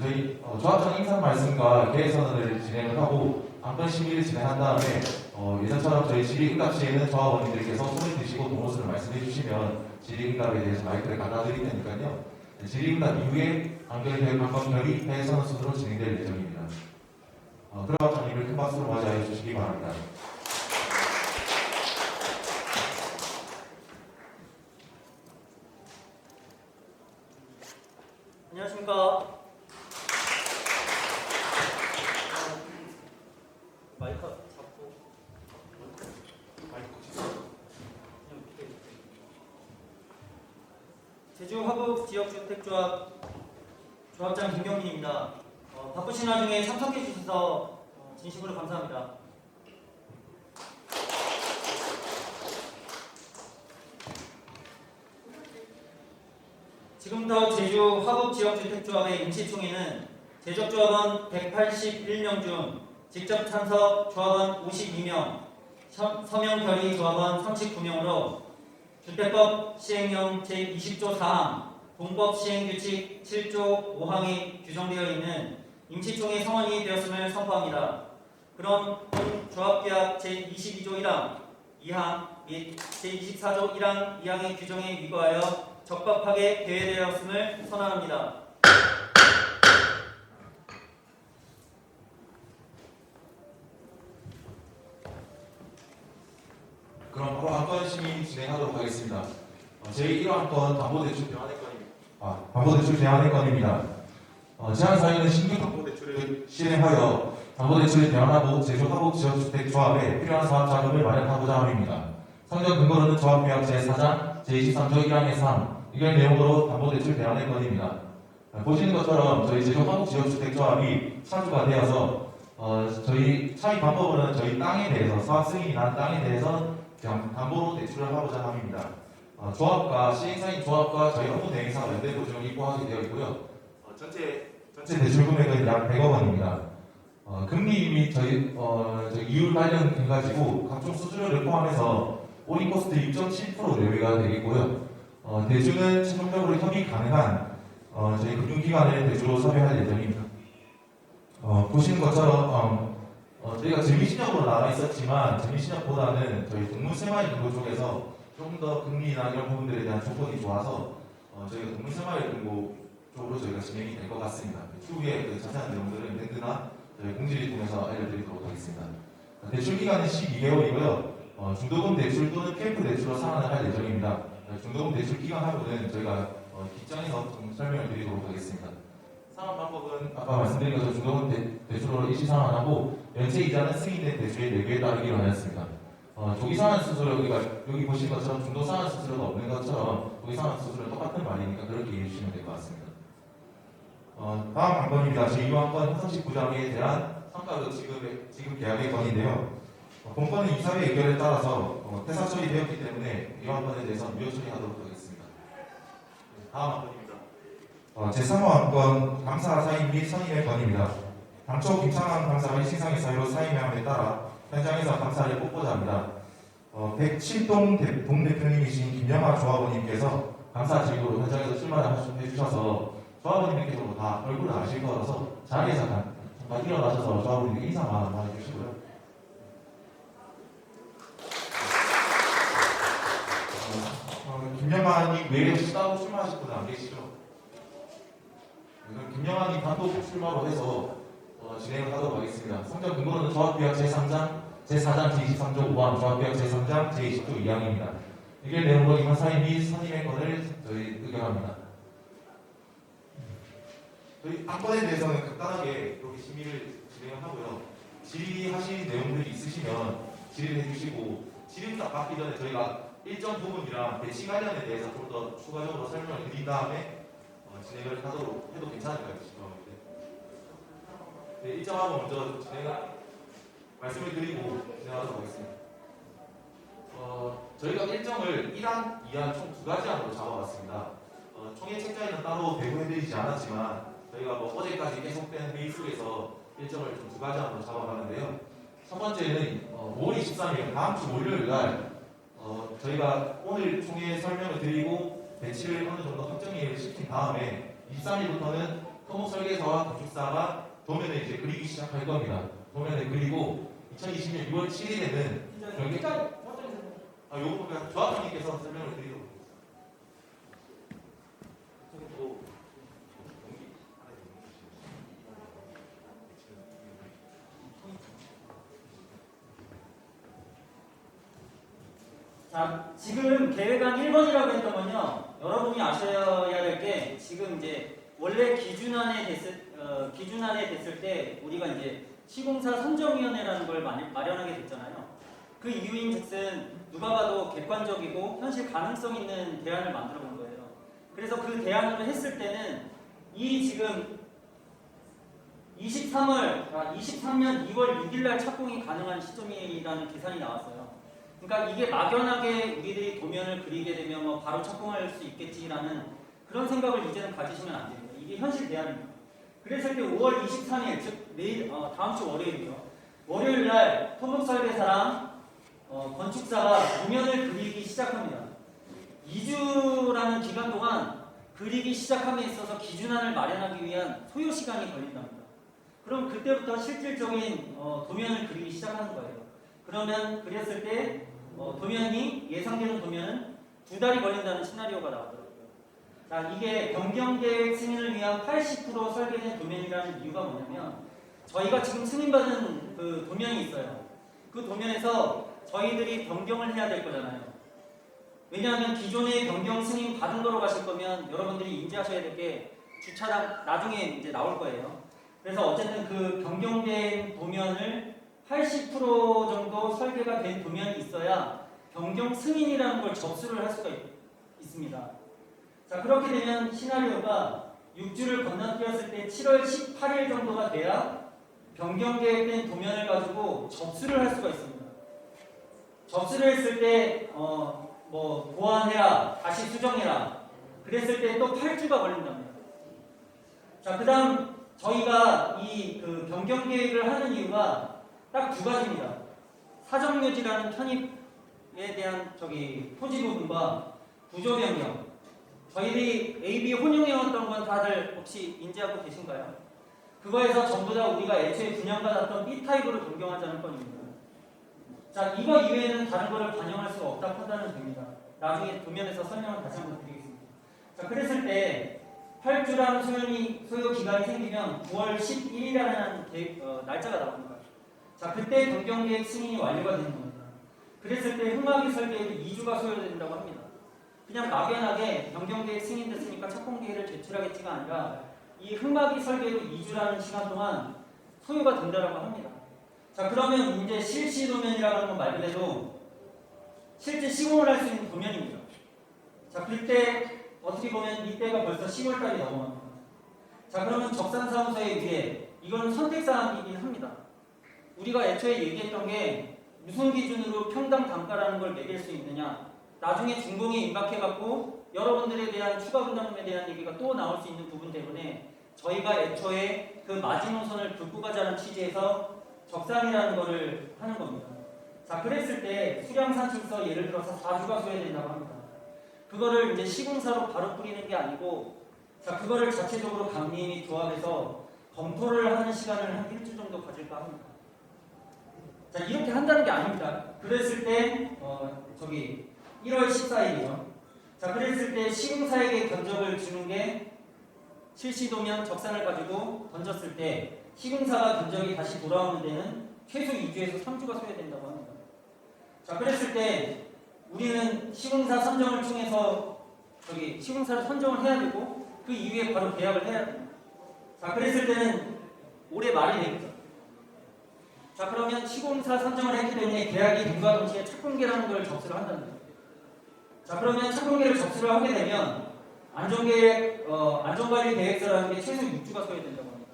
저희 조합장 인사 말씀과 계획 선언을 진행을 하고 안건 심의를 진행한 다음에 예전처럼 저희 질의응답 시에는 조합원님들께서 손을 드시고 동호수를 말씀해 주시면 질의응답에 대해서 마이크를 갖다 드릴 테니까요. 질의응답 이후에 안건 결의 계획 선언 순으로 진행될 예정입니다. 조합장님을 큰 박수로 맞이해 주시기 바랍니다. 안녕하십니까. 마이크 잡고 제주 화북 지역주택조합 조합장 김경민입니다. 바쁘신 와중에 참석해 주셔서 진심으로 감사합니다. 지금부터 제주 화북지역주택조합의 임시총회는 제적조합원 181명 중 직접 참석 조합원 52명, 서명 결의 조합원 39명으로 주택법 시행령 제20조 4항, 공법 시행규칙 7조 5항에 규정되어 있는 임시총회 성원이 되었음을 선포합니다. 그럼 본 조합계약 제22조 1항, 2항 및 제24조 1항, 2항의 규정에 위반하여 적법하게 대회되었음을 선언합니다. 그럼 바로 안건 심의 진행하도록 하겠습니다. 제1호 안건 담보대출 대안의 건입니다. 제안 사유는 신규 담보대출을 실행하여 담보대출을 대안하고 제주 화북지역주택조합에 필요한 사업 자금을 마련하고자 함입니다. 상정 근거로는 조합계약 제4장 제23조 1항의 3 이런 내용으로 담보대출 대안의 건입니다. 보시는 것처럼 저희 제주 화북지역주택조합이 차주가 되어서 저희 차입 방법은 저희 땅에 대해서 사업 승인이 난 땅에 대해서 담보로 대출을 하고자 합니다. 조합과 시행사인 조합과 저희 업무 대행사가 연대 보증을 입고하게 되어 있고요. 전체 대출 금액은 약 100억 원입니다. 금리 및 저희 이율 관련해가지고 각종 수수료를 포함해서 올인 코스트 6.7% 내외가 되겠고요. 대출은 최종적으로 협의 가능한 저희 금융기관을 대주로 섭외할 예정입니다. 보시는 것처럼 저희가 재미신협으로 나와 있었지만 재미신협보다는 저희 동물생활 금고 쪽에서 조금 더 금리나 이런 부분들에 대한 조건이 좋아서 저희가 동물생활 금고 쪽으로 저희가 진행이 될 것 같습니다. 추후에 그 자세한 내용들은 밴드나 저희 공지를 통해서 알려드리도록 하겠습니다. 대출 기간은 12개월이고요. 중도금 대출 또는 캠프 대출로 상환을 할 예정입니다. 중도금 대출 기간하고는 저희가 뒷장에서 좀 설명을 드리도록 하겠습니다. 상환 방법은 아까 말씀드린 것처럼 중도금 대출로 일시 상환하고 연체 이자는 승인된 대출의 내규에 따르기로 하였습니다. 조기 상환 수수료 여기 보신 것처럼 중도 상환 수수료가 없는 것처럼 조기 상환 수수료 똑같은 말이니까 그렇게 이해해 주시면 될 것 같습니다. 다음 안건입니다. 제2호 안건 형성식 부담에 대한 성과급 지급 계약의 건인데요. 본건은 이사회 의결에 따라서 퇴사 처리되었기 때문에 이 안건에 대해서 무효 처리하도록 하겠습니다. 다음 안건입니다. 제3호 안건 감사 사임 및 선임의 건입니다. 당초 김창환 감사가 일시상의 사유로 사임함에 따라 현장에서 감사를 뽑고자 합니다. 107동 동대표님이신 김영하 조합원님께서 감사 직으로 현장에서 출마를 해주셔서 조합원님께서도 다 얼굴을 아실 거라서 자리에서 잠깐 일어나셔서 조합원님께 인사만 해주시고요. 김영하님 외에 혹시 따로 출마하실 분은 안 계시죠? 김영하님 단독 출마로 해서 진행을 하도록 하겠습니다. 성적 근거로는 조합계약 제4장 제23조 5항, 조합계약 제3장 제20조 2항입니다. 이게 내용으로 이번 사임 및 선임의 건을 저희 의결합니다. 저희 안건에 대해서는 간단하게 이렇게 심의를 진행을 하고요. 질의하실 내용들이 있으시면 질의를 해주시고 질의응답 받기 전에 저희가 일정 부분이랑 배치 관련에 대해서 좀 더 추가적으로 설명을 드린 다음에 진행을 하도록 해도 괜찮을까요? 네, 일정하고 먼저 말씀을 드리고 진행하도록 하겠습니다. 저희가 일정을 1항, 2항 총 2가지 항으로 잡아봤습니다. 총회 책자에는 따로 배부해드리지 않았지만 저희가 어제까지 계속된 회의 속에서 일정을 좀 2가지 항으로 잡아봤는데요. 첫 번째는 5월 23일 다음 주 월요일 날 저희가 오늘 총회 설명을 드리고 배치를 어느 정도 확정을 시킨 다음에 23일부터는 토목 설계사와 건축사가 도면을 이제 그리기 시작할 겁니다. 도면을 그리고 2020년 6월 7일에는 요거 그냥 조합장님께서 설명을 드리도록 자, 지금 계획안 1번이라고 했던 건요, 여러분이 아셔야 될 게 지금 이제 원래 기준안에 됐을 때 우리가 이제 시공사 선정위원회라는 걸 마련하게 됐잖아요. 그 이유인즉슨 누가 봐도 객관적이고 현실 가능성 있는 대안을 만들어 본 거예요. 그래서 그 대안을 했을 때는 이 지금 23년 2월 6일 날 착공이 가능한 시점이라는 계산이 나왔어요. 그러니까 이게 막연하게 우리들이 도면을 그리게 되면 뭐 바로 착공할 수 있겠지라는 그런 생각을 이제는 가지시면 안 됩니다. 이게 현실 대안입니다. 그랬을 때 5월 23일, 즉 내일 다음 주 월요일이죠. 월요일 날 토목설계사랑 건축사가 도면을 그리기 시작합니다. 2주라는 기간 동안 그리기 시작함에 있어서 기준안을 마련하기 위한 소요 시간이 걸린답니다. 그럼 그때부터 실질적인 도면을 그리기 시작하는 거예요. 그러면 그랬을 때 도면이 예상되는 도면은 2달이 걸린다는 시나리오가 나오더라고요. 자, 이게 변경계획 승인을 위한 80% 설계된 도면이라는 이유가 뭐냐면 저희가 지금 승인받은 그 도면이 있어요. 그 도면에서 저희들이 변경을 해야 될 거잖아요. 왜냐하면 기존에 변경 승인 받은 거로 가실 거면 여러분들이 인지하셔야 될 게 주차장 나중에 이제 나올 거예요. 그래서 어쨌든 그 변경된 도면을 80% 정도 설계가 된 도면이 있어야 변경 승인이라는 걸 접수를 할 수가 있습니다. 자, 그렇게 되면 시나리오가 6주를 건너뛰었을 때 7월 18일 정도가 돼야 변경 계획된 도면을 가지고 접수를 할 수가 있습니다. 접수를 했을 때 뭐 보완해라, 다시 수정해라. 그랬을 때 또 8주가 걸린답니다. 자, 그다음 저희가 이 그 변경 계획을 하는 이유가 딱 2가지입니다. 사정유지라는 편입에 대한 토지 부분과 구조 변경. 저희들이 AB 혼용해왔던 건 다들 혹시 인지하고 계신가요? 그거에서 전부 다 우리가 애초에 분양받았던 B타입으로 변경하자는 건입니다. 자, 이거 이외에는 다른 거를 반영할 수가 없다 판단은 됩니다. 나중에 도면에서 설명을 다시 한번 드리겠습니다. 자, 그랬을 때 8주라는 소요 기간이 생기면 9월 11일이라는 날짜가 나옵니다. 자, 그때 변경계획 승인이 완료가 되는 겁니다. 그랬을 때 흠막이 설계에도 2주가 소요된다고 합니다. 그냥 막연하게 변경계획 승인됐으니까 착공계획을 제출하겠지가 아니라 이 흠막이 설계도 2주라는 시간 동안 소요가 된다고 합니다. 자, 그러면 이제 실시 도면이라는 건 말 그대로 실제 시공을 할 수 있는 도면입니다. 자, 그때 어떻게 보면 이때가 벌써 10월달이 넘어갑니다. 자, 그러면 적산사무소의 위에 이거는 선택사항이긴 합니다. 우리가 애초에 얘기했던 게 무슨 기준으로 평당 단가라는 걸 매길 수 있느냐, 나중에 준공에 임박해갖고 여러분들에 대한 추가 분담금에 대한 얘기가 또 나올 수 있는 부분 때문에 저희가 애초에 그 마지노선을 긋고 가자는 취지에서 적산이라는 거를 하는 겁니다. 자, 그랬을 때 수량산출서 예를 들어서 4주가 소요된다고 합니다. 그거를 이제 시공사로 바로 뿌리는 게 아니고, 자, 그거를 자체적으로 감리인이 조합해서 검토를 하는 시간을 한 1주 정도 가질까 합니다. 자, 이렇게 한다는 게 아닙니다. 그랬을 때 1월 14일이죠. 자, 그랬을 때 시공사에게 견적을 주는 게 실시도면 적산을 가지고 던졌을 때 시공사가 견적이 다시 돌아오는 데는 최소 2주에서 3주가 소요된다고 합니다. 자, 그랬을 때 우리는 시공사 선정을 통해서 시공사를 선정을 해야 되고 그 이후에 바로 계약을 해야 됩니다. 자, 그랬을 때는 올해 말이 되겠죠. 자, 그러면 시공사 선정을 했기 때문에 계약이 됨과 동시에 착공계라는 걸 접수를 한다는 거예요. 자, 그러면 착공계를 접수를 하게 되면 안전관리 계획서라는 게 최소 6주가 소요된다고 합니다.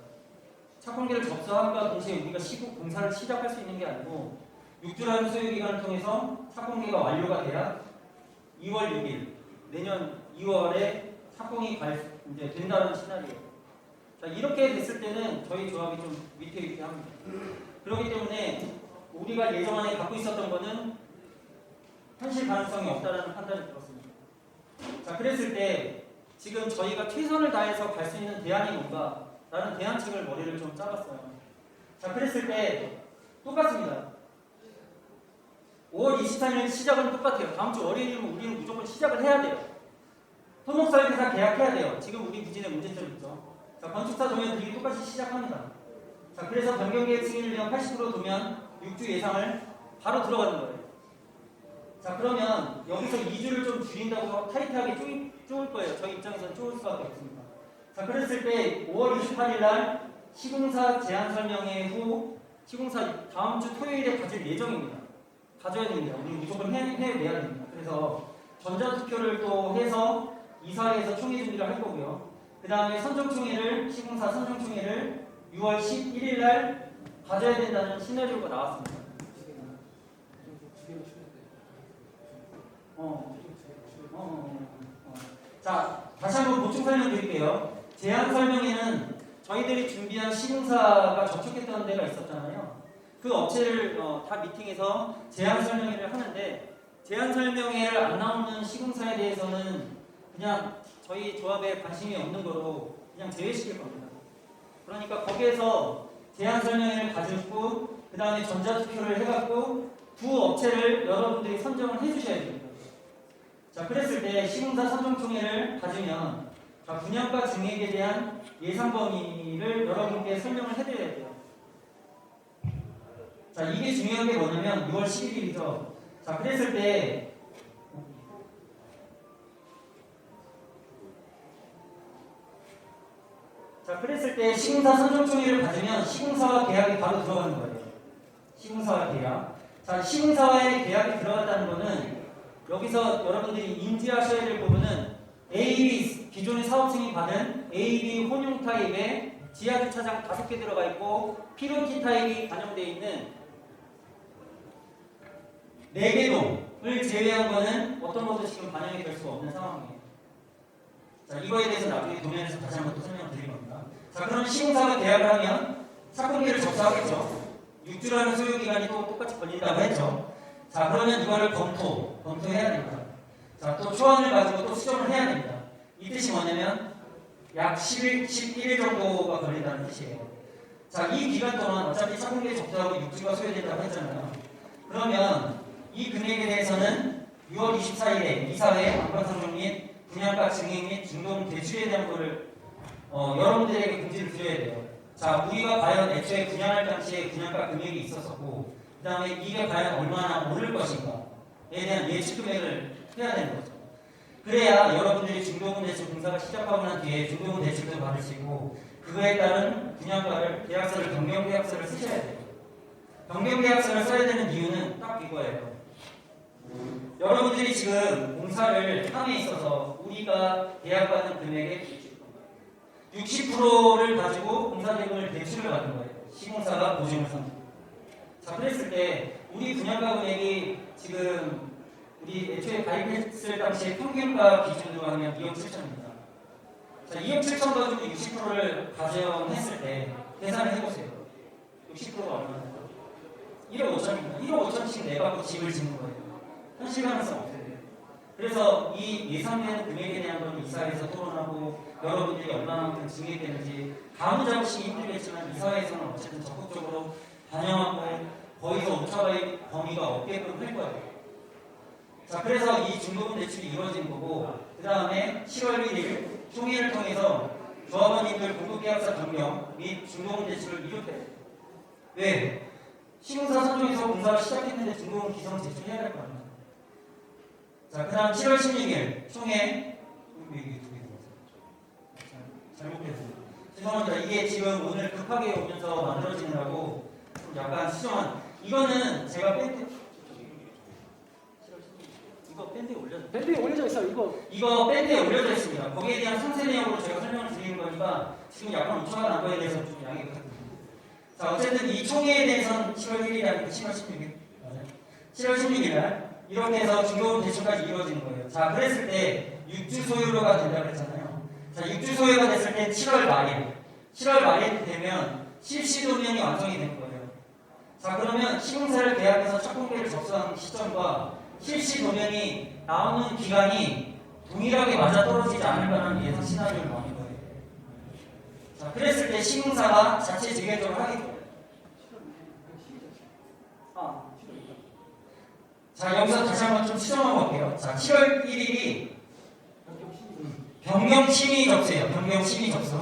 착공계를 접수함과 동시에 우리가 공사를 시작할 수 있는 게 아니고 6주라는 소요기간을 통해서 착공계가 완료가 돼야 2월 6일 내년 2월에 착공이 이제 된다는 시나리오. 자, 이렇게 됐을 때는 저희 조합이 좀 위태위태합니다. 그렇기 때문에 우리가 예정안에 갖고 있었던 거는 현실 가능성이 없다는 판단이 들었습니다. 자, 그랬을 때 지금 저희가 최선을 다해서 갈 수 있는 대안이 뭔가? 라는 대안책을 머리를 좀 짜봤어요. 자, 그랬을 때 똑같습니다. 5월 24일 시작은 똑같아요. 다음 주 월요일이면 우리는 무조건 시작을 해야 돼요. 토목설계사 계약해야 돼요. 지금 우리 부진의 문제점 있죠. 자, 건축사 도면들이 똑같이 시작합니다. 자, 그래서 변경계획 승인을 위한 80% 도면 6주 예상을 바로 들어가는 거예요. 자, 그러면 여기서 2주를 좀 줄인다고 타이트하게 쪼을 거예요. 저희 입장에서는 쪼을 수밖에 없습니다. 자, 그랬을 때 5월 28일 날 시공사 제안 설명회 후 시공사 다음 주 토요일에 가질 예정입니다. 가져야 됩니다. 우리 무조건 해내야 됩니다. 그래서 전자투표를 또 해서 이사회에서 총회 준비를 할 거고요. 그 다음에 선정총회를 시공사 선정총회를 6월 11일 날 가져야 된다는 시나리오가 나왔습니다. 자, 다시 한번 보충 설명드릴게요. 제안 설명회는 저희들이 준비한 시공사가 접촉했던 데가 있었잖아요. 그 업체를 다 미팅해서 제안 설명회를 하는데 제안 설명회를 안 나오는 시공사에 대해서는 그냥 저희 조합에 관심이 없는 거로 그냥 제외시킬 겁니다. 그러니까 거기에서 제안 설명회를 가지고 그 다음에 전자투표를 해갖고 두 업체를 여러분들이 선정을 해주셔야 됩니다. 자, 그랬을 때 시공사 선정총회를 가지면 분양가 증액에 대한 예상 범위를 여러분께 설명을 해드려야 돼요. 자, 이게 중요한 게 뭐냐면 6월 11일이죠. 자, 그랬을 때 시공사 선정총회를 가지면 시공사와 계약이 바로 들어가는 거예요. 시공사와 계약. 자, 시공사와의 계약이 들어갔다는 거는 여기서 여러분들이 인지하셔야 될 부분은 AB 기존의 사업 승인 받은 AB 혼용 타입의 지하 주차장 5개 들어가 있고 피로키 타입이 반영되어 있는 4개 동을 제외한 거는 어떤 것도 지금 반영이 될 수 없는 상황이에요. 자, 이거에 대해서 나중에 도면에서 다시 한번 또 설명을 드릴 겁니다. 자, 그럼 시공사가 계약을 하면 착공비를 접수하겠죠. 6주라는 소요기간이 또 똑같이 걸린다고 했죠. 자, 그러면 이거를 검토해야 됩니다. 자, 또 초안을 가지고 또 수정을 해야 됩니다. 이 뜻이 뭐냐면 약 11일 정도가 걸린다는 뜻이에요. 자, 이 기간 동안 어차피 착공비에 접수하고 6주가 소요된다고 했잖아요. 그러면 이 금액에 대해서는 6월 24일에 이사회 안건상정 및 분양가 증액 및 중도금 대출에 대한 거를 여러분들에게 공지를 드려야 돼요. 자, 우리가 과연 애초에 분양할 당시에 분양가 금액이 있었었고 그 다음에 이게 과연 얼마나 오를 것인가에 대한 예측 금액을 해야 되는 거죠. 그래야 여러분들이 중도금 대출 공사가 시작하고 난 뒤에 중도금 대출도 받으시고 그거에 따른 분양가를 계약서를 변경 계약서를 쓰셔야 돼요. 변경 계약서를 써야 되는 이유는 딱 이거예요. 여러분들이 지금 공사를 함에 있어서 우리가 계약받는 금액의 60%를 가지고 공사대금을 대출을 받는 거예요. 시공사가 보증을 선. 자, 그랬을 때 우리 분양가 금액이 지금 우리 애초에 가입했을 당시에 평균가 기준으로 하면 2억 7천입니다. 자, 2억 7천 가지고 60%를 가정했을 때 계산을 해보세요. 60%가 얼마나? 1억 5천입니다. 1억 5천씩 내갖고 집을 짓는 거예요. 현실 가능성 없어요. 그래서 이 예상되는 금액에 대한 건 이사회에서 토론하고 여러분들이 얼마만큼 증액되는지 가무잡으시기 힘들겠지만 이사회에서는 어쨌든 적극적으로 반영하고 거기서 오차가의 범위가 없게끔 할 거예요. 자, 그래서 이 중도금 대출이 이루어지는 거고 그 다음에 7월 1일 총회를 통해서 조합원님들 공급계약서 변경 및 중도금 대출을 이루어야 돼요. 왜? 시공사 선정에서 공사를 시작했는데 중도금 기성 제출해야 될 거 아니에요. 자, 그 다음 7월 16일 총회 잘못했습니다. 죄송합니다. 이게 지금 오늘 급하게 오면서 만들어지느라고 좀 약간 수정한 이거는 제가 이거 밴드에 올려져 밴드에 올려져 있어요. 이거 밴드에 올려져 있습니다. 거기에 대한 상세 내용으로 제가 설명을 드리는 거니까 지금 약간 오차가 난 거에 대해서 좀 양해 부탁드립니다. 자, 어쨌든 이 총회에 대해서는 7월 1일이 아니고 7월 16일 맞아요. 7월 16일 날 이렇게 해서 중도금 대출까지 이루어지는 거예요. 자, 그랬을 때 6주 소요가 된다고 했잖아요. 자, 6주 소요가 됐을 때 7월 말이 되면 실시도면이 완성이 되는 거예요. 자, 그러면 시공사를 계약해서 착공비를 접수한 시점과 실시도면이 나오는 기간이 동일하게 맞아떨어지지 않을 거라는 예상 시나리오를 넣은 거예요. 자, 그랬을 때 시공사가 자체 재개조를 하겠죠. 자, 여기서 다시 한번 좀 수정하고 볼게요. 자, 7월 1일이 변경 심의 접수예요. 변경 심의 접수.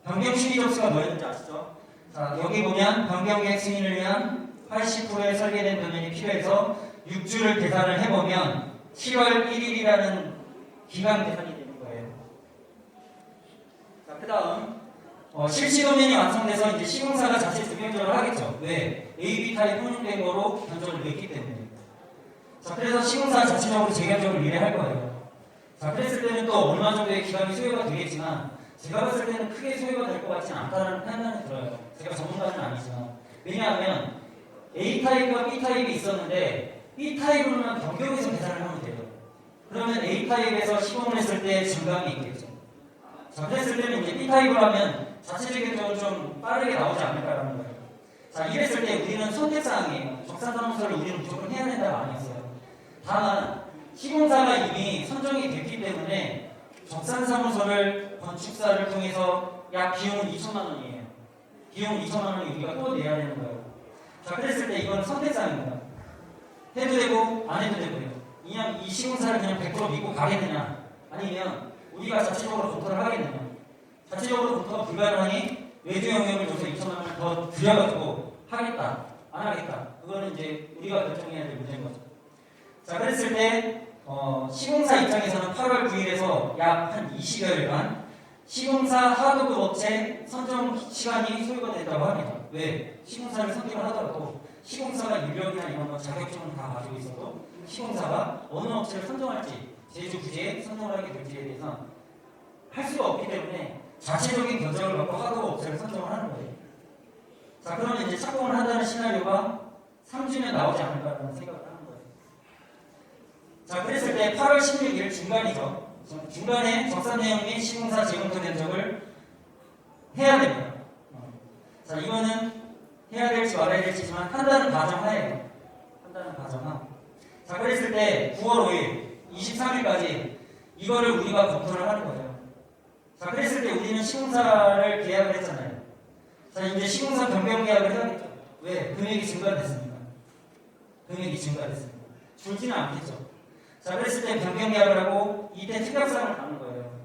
변경 심의 접수가 뭐였는지 아시죠? 자, 여기 보면 변경 계획 승인을 위한 80%의 설계된 도면이 필요해서 6주를 계산을 해보면 7월 1일이라는 기간 계산이 되는 거예요. 자, 그 다음 실시 도면이 완성돼서 이제 시공사가 자체 주변조를 하겠죠. 왜? AB 타입 혼용된 거로 견적을 냈기 때문에. 자, 그래서 시공사 자체적으로 재견적을 미래할 거예요. 자, 그랬을 때는 또 얼마 정도의 기간이 소요가 되겠지만 제가 봤을 때는 크게 소요가 될 것 같지는 않다는 판단이 들어요. 제가 전문가는 아니지만. 왜냐하면 A타입과 B타입이 있었는데 B타입으로는 변경해서 계산을 하면 돼요. 그러면 A타입에서 시공을 했을 때 증감이 있겠죠. 자, 그랬을 때는 이제 B타입으로 하면 자체적인 적은 좀 빠르게 나오지 않을까라는 거예요. 자, 이랬을 때 우리는 선택사항이에요. 적산사무소를 우리는 무조건 해야 된다가 아니었어요. 다만 시공사가 이미 선정이 됐기 때문에 적산사무소를 건축사를 통해서 약 비용은 2천만 원이에요. 비용 2천만 원을 우리가 또 내야 되는 거예요. 자, 그랬을 때 이건 선택사항입니다. 해도 되고 안 해도 되고요. 그냥 이 시공사를 그냥 100% 믿고 가겠느냐, 아니면 우리가 자체적으로 검토를 하겠느냐. 자체적으로 검토가 불가능하니 외주 영역을 줘서 2천만 원을 더 들여가지고 하겠다, 안 하겠다. 그거는 이제 우리가 결정해야 될 문제인 거죠. 자, 그랬을 때 시공사 입장에서는 8월 9일에서 약 한 20여일간 시공사 하도급 업체 선정 시간이 소요가 된다고 합니다. 왜? 시공사를 선정을 하더라도 시공사가 인력이나 이런 거 자격증을 다 가지고 있어도 시공사가 어느 업체를 선정할지, 제주 부지에 선정을 하게 될지에 대해서 할 수가 없기 때문에 자체적인 견적을 갖고 하도급 업체를 선정을 하는 거예요. 자, 그러면 이제 착공을 한다는 시나리오가 3주면 나오지 않을까라는 생각을 하는 거예요. 자, 그랬을 때 8월 16일 중간이죠. 중간에 적산 내용 및 시공사 재검토 견적을 해야 됩니다. 자, 이거는 해야 될지 말아야 될지지만 한다는 가정하에요. 한다는 가정하. 자, 그랬을 때 9월 5일, 23일까지 이거를 우리가 검토를 하는 거예요. 자, 그랬을 때 우리는 시공사를 계약을 했잖아요. 자, 이제 시공사 변경 계약을 해야겠죠. 왜? 금액이 증가됐습니다. 금액이 증가됐습니다. 줄지는 않겠죠. 자, 그랬을 때 변경 계약을 하고 이때 특약사항을 담는 거예요.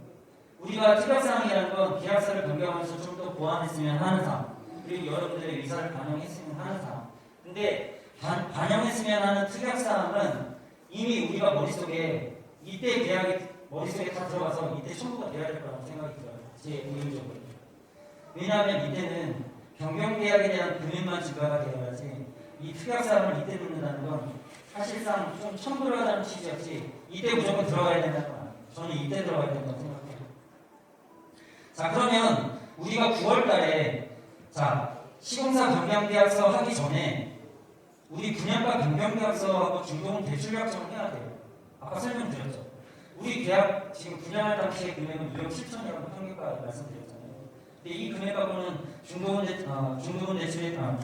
우리가 특약사항이라는 건 계약서를 변경하면서 좀 더 보완했으면 하는 사항, 그리고 여러분들의 의사를 반영했으면 하는 사항. 근데 반영했으면 하는 특약사항은 이미 우리가 머릿속에 이때 계약이 머릿속에 다 들어가서 이때 청구가 돼야 될 거라고 생각이 들어요. 제 개인적으로. 왜냐하면 이때는 변경 계약에 대한 금액만 증가가 되어야지 이 특약사항을 이때 넣는다는 건 사실상 좀 첨부를 하자는 취지였지 이때 무조건 들어가야 된다는 건 아니에요. 저는 이때 들어가야 된다고 생각해요. 자, 그러면 우리가 9월 달에 자, 시공사 변경 계약서 하기 전에 우리 분양가 변경 계약서하고 중도금 대출 약정을 해야 돼요. 아까 설명드렸죠. 우리 계약 지금 분양할 당시의 금액은 2억 7천이라고 평균가 말씀드렸잖아요. 근데 이 금액 갖고는 중도금 대출에 대한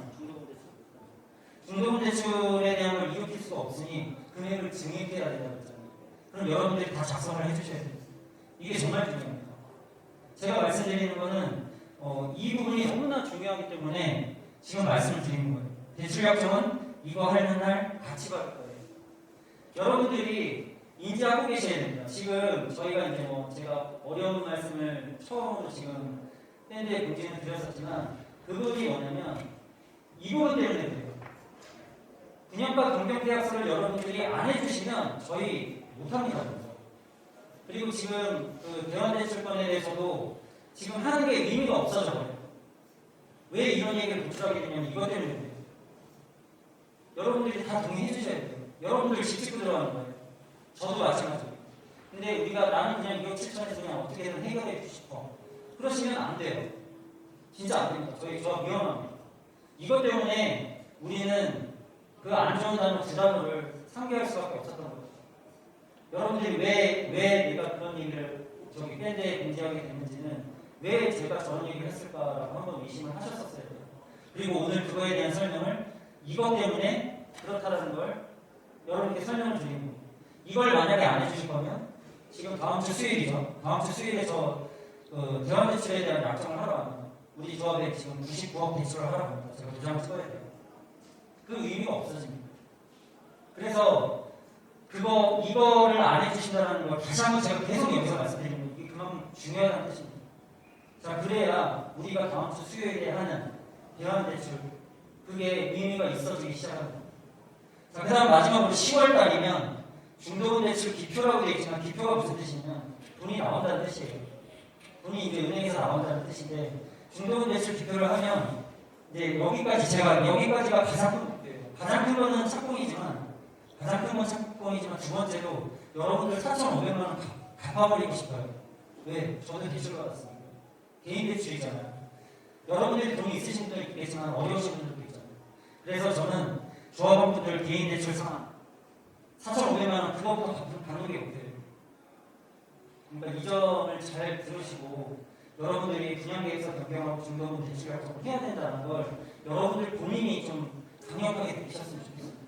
걸 이웃킬 수가 없으니 금액을 증액해야 된다고 했잖아요. 그럼 여러분들이 다 작성을 해주셔야 돼요. 이게 정말 중요합니다. 제가 말씀드리는 거는 이 부분이 너무나 중요하기 때문에 지금 말씀을 드리는 거예요. 대출 약정은 이거 하는 날 같이 받을 거예요. 여러분들이 인지하고 계셔야 됩니다. 지금 저희가 이제 제가 어려운 말씀을 처음으로 지금 밴드에 공지는 드렸었지만 그분이 뭐냐면 이 부분 때문에 그래요. 분양가 변경 계약서를 여러분들이 안 해주시면 저희 못합니다. 그리고 지금 그 대환대출권에 대해서도 지금 하는 게 의미가 없어져요. 왜 이런 얘기를 도출하게 되냐면 이것 때문에 그래요. 여러분들이 다 동의해 주셔야 돼요. 여러분들 집 짓고 들어가는 거예요. 저도 마찬가지예요. 근데 우리가 나는 그냥 2억 7천에서 그냥 어떻게든 해결해 주고 싶어. 그러시면 안 돼요. 진짜 안 됩니다. 저 위험합니다. 이것 때문에 우리는 그 안 좋은 단어 두 단어를 상기할 수밖에 없었던 거죠. 여러분들이 왜 내가 그런 얘기를 저기 밴드에 공지하게 됐는지는 왜 제가 저런 얘기를 했을까라고 한번 의심을 하셨었어요. 그리고 오늘 그거에 대한 설명을 이것 때문에 그렇다라는 걸 여러분께 설명을 드리는 거예요. 이걸 만약에 안 해주실 거면 지금 다음 주 수요일이죠. 다음 주 수요일에 저 대환대출에 대한 약정을 하러 갑니다. 우리 조합에 지금 99억 대출을 하라고 합니다. 제가 도장을 찍어야 돼요. 그 의미가 없어집니다. 그래서 이거를 안 해주신다는 걸 다시 한번 제가 계속 여기서 말씀드리는 게 그만큼 중요하다는 뜻입니다. 자, 그래야 우리가 다음 주 수요일에 하는 대환대출 그게 의미가 있어지기 시작합니다. 자, 그 다음 마지막으로 10월 달이면 중도금 대출 기표라고 되어 있지만 기표가 무슨 뜻이냐면 돈이 나온다는 뜻이에요. 돈이 이제 은행에서 나온다는 뜻인데 중도금 대출 기표를 하면 이제 여기까지가 가장 큰 목표예요. 가장 큰 거는 착공이지만 두 번째로 여러분들 4,500만 원 갚아버리고 싶어요. 왜? 저도 대출 받았습니다. 개인 대출이잖아요. 여러분들이 돈이 있으신 분도 있겠지만 어려우신 분들도 있잖아요. 그래서 저는 조합원분들 개인 대출 상환 4,500만 원 그거보다 받는 게 목표예요. 그러니까 이 점을 잘 들으시고 여러분들이 분양계획서 변경하고 중도금 대출 약속을 해야 된다는 걸 여러분들 본인이 좀 강력하게 느끼셨으면 좋겠습니다.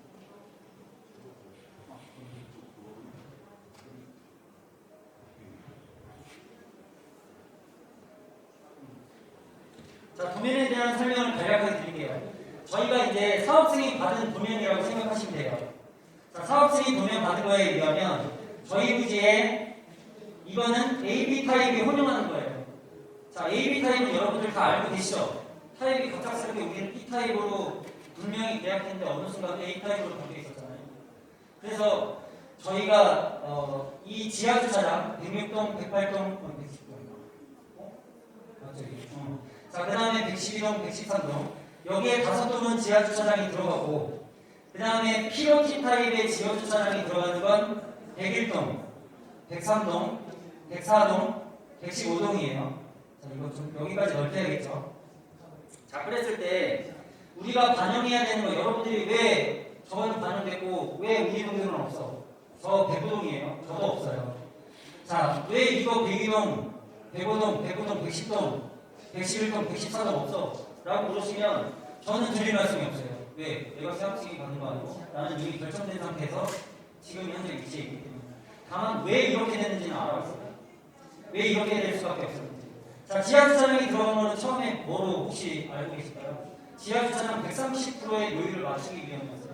자, 도면에 대한 설명을 간략하게 드릴게요. 저희가 이제 사업 승인 받은 도면이라고 생각하시면 돼요. 자, 사업 승인 도면 받은 거에 의하면 저희 부지에 이거는 AB 타입이 혼용하는 거예요. 자, AB 타입은 여러분들 다 알고 계시죠? 타입이 갑작스럽게 우리는 B 타입으로 분명히 계약했는데 어느 순간 A 타입으로 바뀌어 있었잖아요. 그래서 저희가 이 지하 주차장 106동, 108동, 110동, 자, 그 다음에 112동, 113동 여기에 5동은 지하 주차장이 들어가고 그 다음에 POT 타입의 지하 주차장이 들어가는 건 101동, 103동, 104동, 115동이에요. 자, 이거 좀 여기까지 넓혀야겠죠. 자, 그랬을 때 우리가 반영해야 되는 거 여러분들이 왜 저거는 반영됐고 왜 우리 동들은 없어? 저 105동이에요. 저도 없어요. 자, 왜 이거 102동, 105동, 109동, 110동, 111동, 114동 없어? 라고 물으시면 저는 드릴 말씀이 없어요. 왜? 내가 사업승인 받는 거 아니고 나는 이미 결정된 상태에서 지금 현재 위치에 있기 때문에. 다만 왜 이렇게 됐는지는 알아봤어요. 왜 이렇게 될 수밖에 없었는지. 자, 지하주차장이 들어간 거는 처음에 뭐로 혹시 알고 계실까요? 지하주차장 130%의 요율을 맞추기 위함이었어요.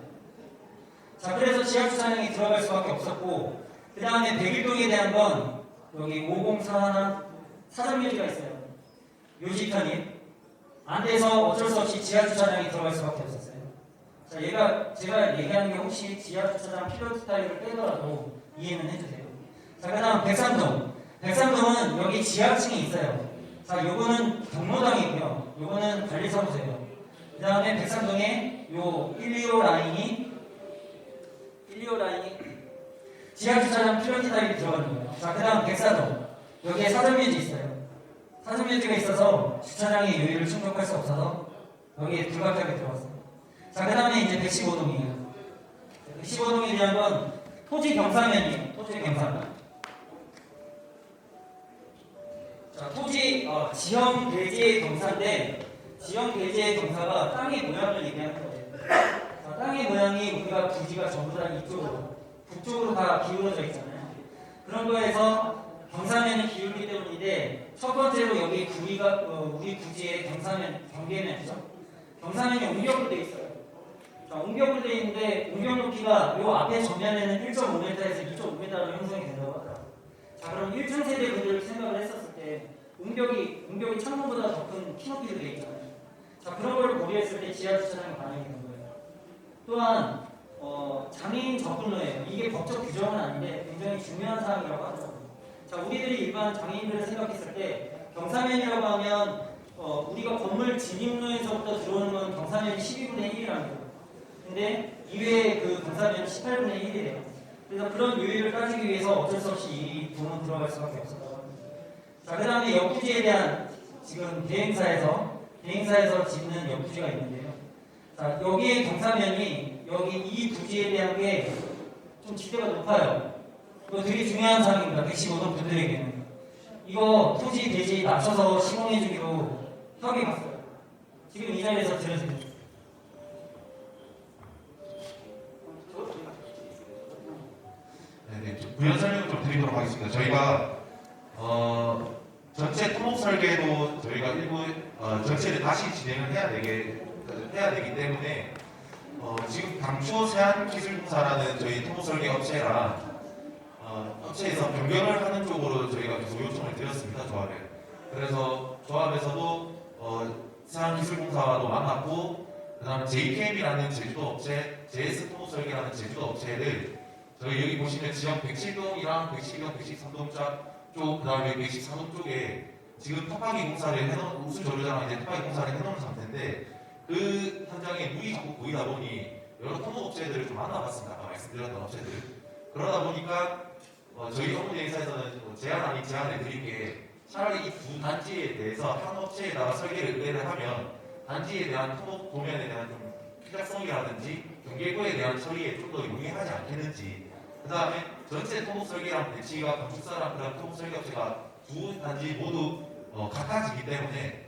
자, 그래서 지하주차장이 들어갈 수밖에 없었고 그 다음에 101동에 대한 건 여기 5041 사전묘지가 있어요. 묘지 편입 안 돼서 어쩔 수 없이 지하주차장이 들어갈 수밖에 없었어요. 자, 제가 얘기하는 게 혹시 지하주차장 필요티 타입을 빼더라도 이해는 해주세요. 자, 그 다음 103동. 103동은 여기 지하층이 있어요. 자, 요거는 경로당이고요. 요거는 관리사무소예요. 그 다음에 103동에 요 125 라인이 지하주차장 필요티 타입이 들어가는 거예요. 자, 그 다음 104동. 여기에 사전묘지 있어요. 사전묘지가 있어서 주차장의 요율을 충족할 수 없어서 여기에 불가피하게 들어갔어요. 자, 그 다음에 이제 115동이에요. 115동에 대한 건 토지 경사면이에요. 토지 경사면. 자, 지형 대지의 경사인데 지형 대지의 경사가 땅의 모양을 얘기하는 거예요. 자, 땅의 모양이 우리가 부지가 전부 다 이쪽으로 북쪽으로 다 기울어져 있잖아요. 그런 거에서 경사면이 기울기 때문인데 첫 번째로 여기 우리 부지의 경계면이죠. 경사면이 옹격으로 되어 있어요. 자, 옹격으로 되어 있는데 옹격 높이가 요 앞에 정면에는 1.5m에서 2.5m로 형성이 된다고 하더라고요. 자, 그럼 1층 세대 분들을 생각을 했었을 때 옹격이 창문보다 더 큰 키높이로 되어 있잖아요. 자, 그런 걸 고려했을 때 지하주차장이 반영이 된 거예요. 또한 장애인 접근로예요. 이게 법적 규정은 아닌데 굉장히 중요한 사항이라고 하더라고요. 자, 우리들이 일반 장애인들을 생각했을 때 경사면이라고 하면 우리가 건물 진입로에서부터 들어오는 건 경사면이 12분의 1이라는 거예요. 근데 이외에 그 경사면이 18분의 1이래요. 그래서 그런 요율을 따지기 위해서 어쩔 수 없이 이 부분은 들어갈 수밖에 없었다고 합니다. 자, 그 다음에 옆부지에 대한 지금 대행사에서 짓는 옆부지가 있는데요. 자, 여기에 경사면이 여기 이 부지에 대한 게 좀 지대가 높아요. 이거 되게 중요한 사항입니다. 115동 분들에게는. 이거 토지 대지 낮춰서 시공해주기로 협의 갔어요. 지금 이 자리에서 들으세요. 네, 부연 설명을 좀 드리도록 하겠습니다. 저희가 전체 토목 설계도 저희가 일부 전체를 다시 진행을 해야 되기 때문에 지금 강추 세안기술공사라는 저희 토목설계 업체랑 업체에서 변경을 하는 쪽으로 저희가 계속 요청을 드렸습니다. 조합에. 그래서 조합에서도 세안기술공사와도 만났고 그다음에 JPM이라는 제주도 업체, JS 토목설계라는 제주도 업체를 저희 여기 보시면 지역 107동이랑 112동, 113동 쪽, 그다음에 114동 쪽에 지금 탑하기 공사를 해놓은 우수 조류장 이제 탑하기 공사를 해놓은 상태인데 그 현장에 누이 자꾸 보이다 보니 여러 토목업체들을 좀 만나봤습니다. 아까 말씀드렸던 업체들. 그러다 보니까 저희 업무대행사에서는 제안 아닌 제안을 드린 게 차라리 이 두 단지에 대해서 한 업체에다가 설계를 의뢰를 하면 단지에 대한 토목 도면에 대한 좀 피작성이라든지 경계구에 대한 처리에 좀 더 용이하지 않겠는지. 그 다음에 전체 토목 설계랑 배치가 건축사랑 그다음 토목 설계 업체가 두 단지 모두 같아지기 때문에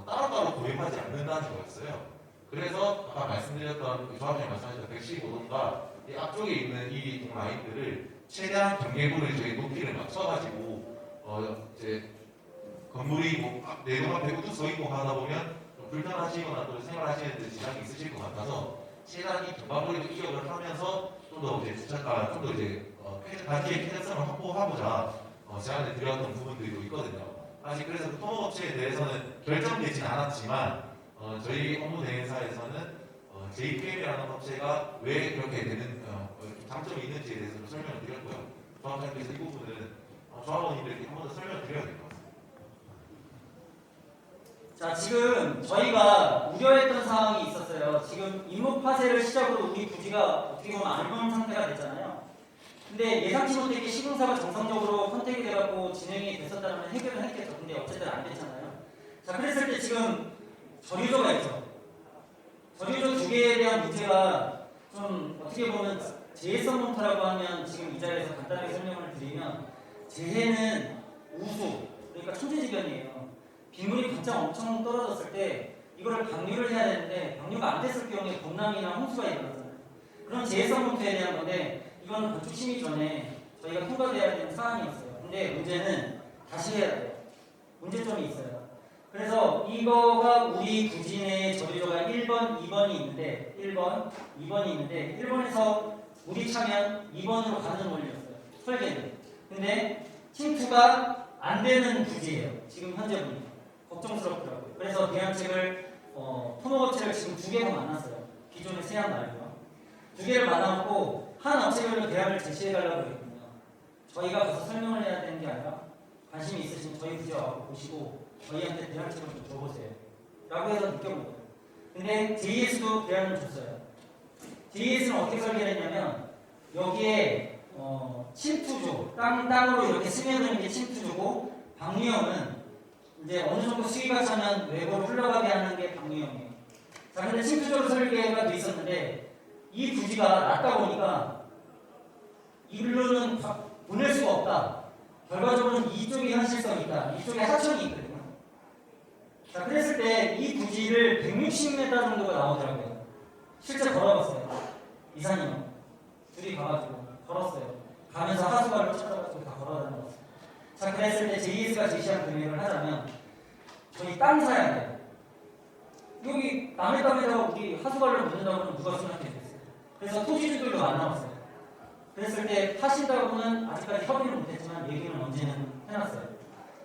따로따로 도입하지 않는다는 거였어요. 그래서 아까 말씀드렸던 그 조합장님 말씀하셨던 115동과 이 앞쪽에 있는 이 동 라인들을 최대한 경계구를 저희 높이를 맞춰가지고 이제 건물이 뭐 내동 앞에 우뚝 서 있고 하다 보면 좀 불편하시거나 또 생활하시는 데 지장이 있으실 것 같아서 최대한 이 경과거리도 이격을 하면서 좀 더 이제 주차가 좀 더 이제 단지의 쾌적성을 확보하고자 제안을 드렸던 부분들도 있거든요. 아직 그래서 그 토목업체에 대해서는 결정되진 않았지만 저희 업무대행사에서는 JPM이라는 업체가 왜 그렇게 되는 장점이 있는지에 대해서 좀 설명을 드렸고요. 조합장님께서 이 부분은 조합원님들께 한 번 더 설명을 드려야 될 것 같습니다. 자, 지금 저희가 우려했던 상황이 있었어요. 지금 임목 파쇄를 시작으로 우리 부지가 어떻게 보면 안 좋은 상태가 됐잖아요. 근데 예상치 못하게 시공사가 정상적으로 선택이 돼갖고 진행이 됐었다면 해결을 했겠죠. 근데 어쨌든 안 됐잖아요. 자, 그랬을 때 지금 저류조가 있죠. 저류조 두 개에 대한 문제가 좀 어떻게 보면 재해성 논타라고 하면 지금 이 자리에서 간단하게 설명을 드리면 재해는 우수, 그러니까 천재지변이에요. 빗물이 가장 엄청 떨어졌을 때 이거를 방류를 해야 되는데 방류가 안 됐을 경우에 범람이나 홍수가 일어나잖아요. 그런 재해성 논타에 대한 건데 이건 건축 심의 전에 저희가 통과돼야 되는 사안이었어요. 근데 문제는 다시 해야 돼요. 문제점이 있어요. 그래서 이거가 우리 부지 내 저류조가 1번, 2번이 있는데 1번, 2번이 있는데 1번에서 물이 차면 2번으로 가는 원리였어요. 설계는. 근데 침투가 안 되는 부지예요. 지금 현재 보니 걱정스럽더라고요. 그래서 대안책을 토목업체를 지금 두 개가 만났어요. 기존의 세안 말고요. 두 개를 만나고 한 업체별로 대안을 제시해달라고 했거든요. 저희가 가서 설명을 해야 되는 게 아니라 관심이 있으시면 저희 부지에 와서 보시고 저희한테 대안책을 좀 줘보세요. 라고 해서 느껴보거든요. 근데 JS도 대안을 줬어요. JS는 어떻게 설계를 했냐면 여기에 침투조, 땅으로 이렇게 스며드는 게 침투조고 방류형은 이제 어느 정도 수위가 차면 외부로 흘러가게 하는 게 방류형이에요. 자, 근데 침투조로 설계가 돼 있었는데 이 부지가 낮다 보니까 이로는 보낼 수가 없다. 결과적으로는 이쪽에 현실성이 있다. 이쪽에 하천이 있거든요. 자, 그랬을 때 이 부지를 160m 정도가 나오더라고요. 실제 걸어봤어요. 이사님 둘이 가가지고 걸었어요. 가면서 하수관을 찾아가지고 다 걸어다녔어요. 자, 그랬을 때 JS가 제시한 금액을 하자면 저희 땅 사야 돼요. 여기 남의 땅에다가 우리 하수관을 묻는다고 하면 누가 생각해주겠어요? 그래서 토지주들도 만나봤어요. 그랬을 때 하신다고는 아직까지 협의는 못했지만 얘기는 언제는 해놨어요.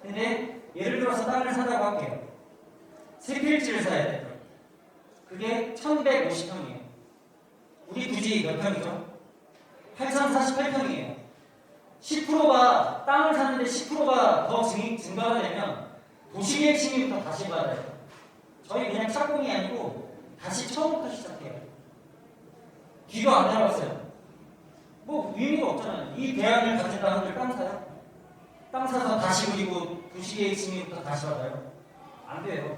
근데 예를 들어서 땅을 사자고 할게요. 세 필지를 사야 돼요. 그게 1150평이에요. 우리 부지 몇 평이죠? 8048평이에요. 10%가 땅을 사는데 10%가 더 증가가 되면 도시계획 심의부터 다시 받아요. 저희 그냥 착공이 아니고 다시 처음부터 시작해요. 비교 안 해봤어요. 뭐 의미가 없잖아요. 이 대안을 가진 사람들 땅 사요? 땅 사서 다시 그리고 도시계획 심의부터 다시 받아요? 안 돼요.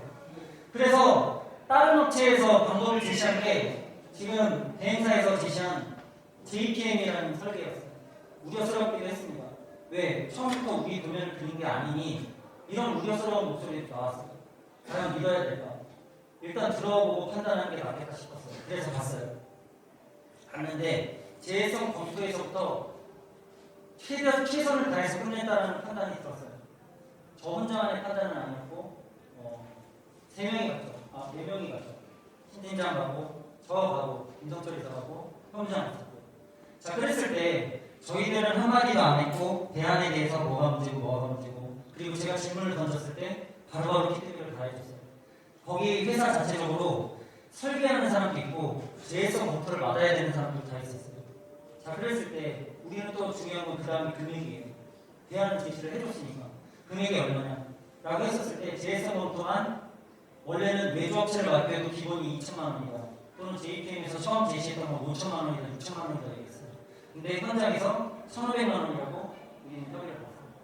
그래서 다른 업체에서 방법을 제시한 게 지금 대행사에서 제시한 JPM이라는 설계였어요. 우려스럽기도 했습니다. 왜? 처음부터 우리 도면을 그린 게 아니니 이런 우려스러운 목소리가 나왔어요. 과연 믿어야 될까? 일단 들어보고 판단하는 게 낫겠다 싶었어요. 그래서 봤어요. 봤는데 재해성 검토에서부터 최선을 다해서 끝냈다는 판단이 들었어요. 저 혼자만의 판단은 아니었고 3명이 갔죠. 4명이 갔죠. 신팀장 가고, 저 가고, 김성철 이사 가고, 현무장 갔었고. 자, 그랬을 때 저희들은 한마디도 안 했고 대안에 대해서 뭐가 문제고 그리고 제가 질문을 던졌을 때 바로바로 피드백을 다 해줬어요. 거기 회사 자체적으로 설계하는 사람도 있고 재해성 검토를 받아야 되는 사람도 다 있었어요. 자, 그랬을 때 우리는 또 중요한 건 그 다음에 금액이에요. 대안을 제시를 해줬으니까 금액이 얼마냐 라고 했었을 때 재해성 검토만 원래는 외주업체를 맡겨도 기본이 2천만 원이다. 또는 JPM에서 처음 제시했던 건 5천만 원이다, 6천만 원이다 얘기했어요. 근데 현장에서 1,500만 원이라고 우리는 협의를 받았습니다.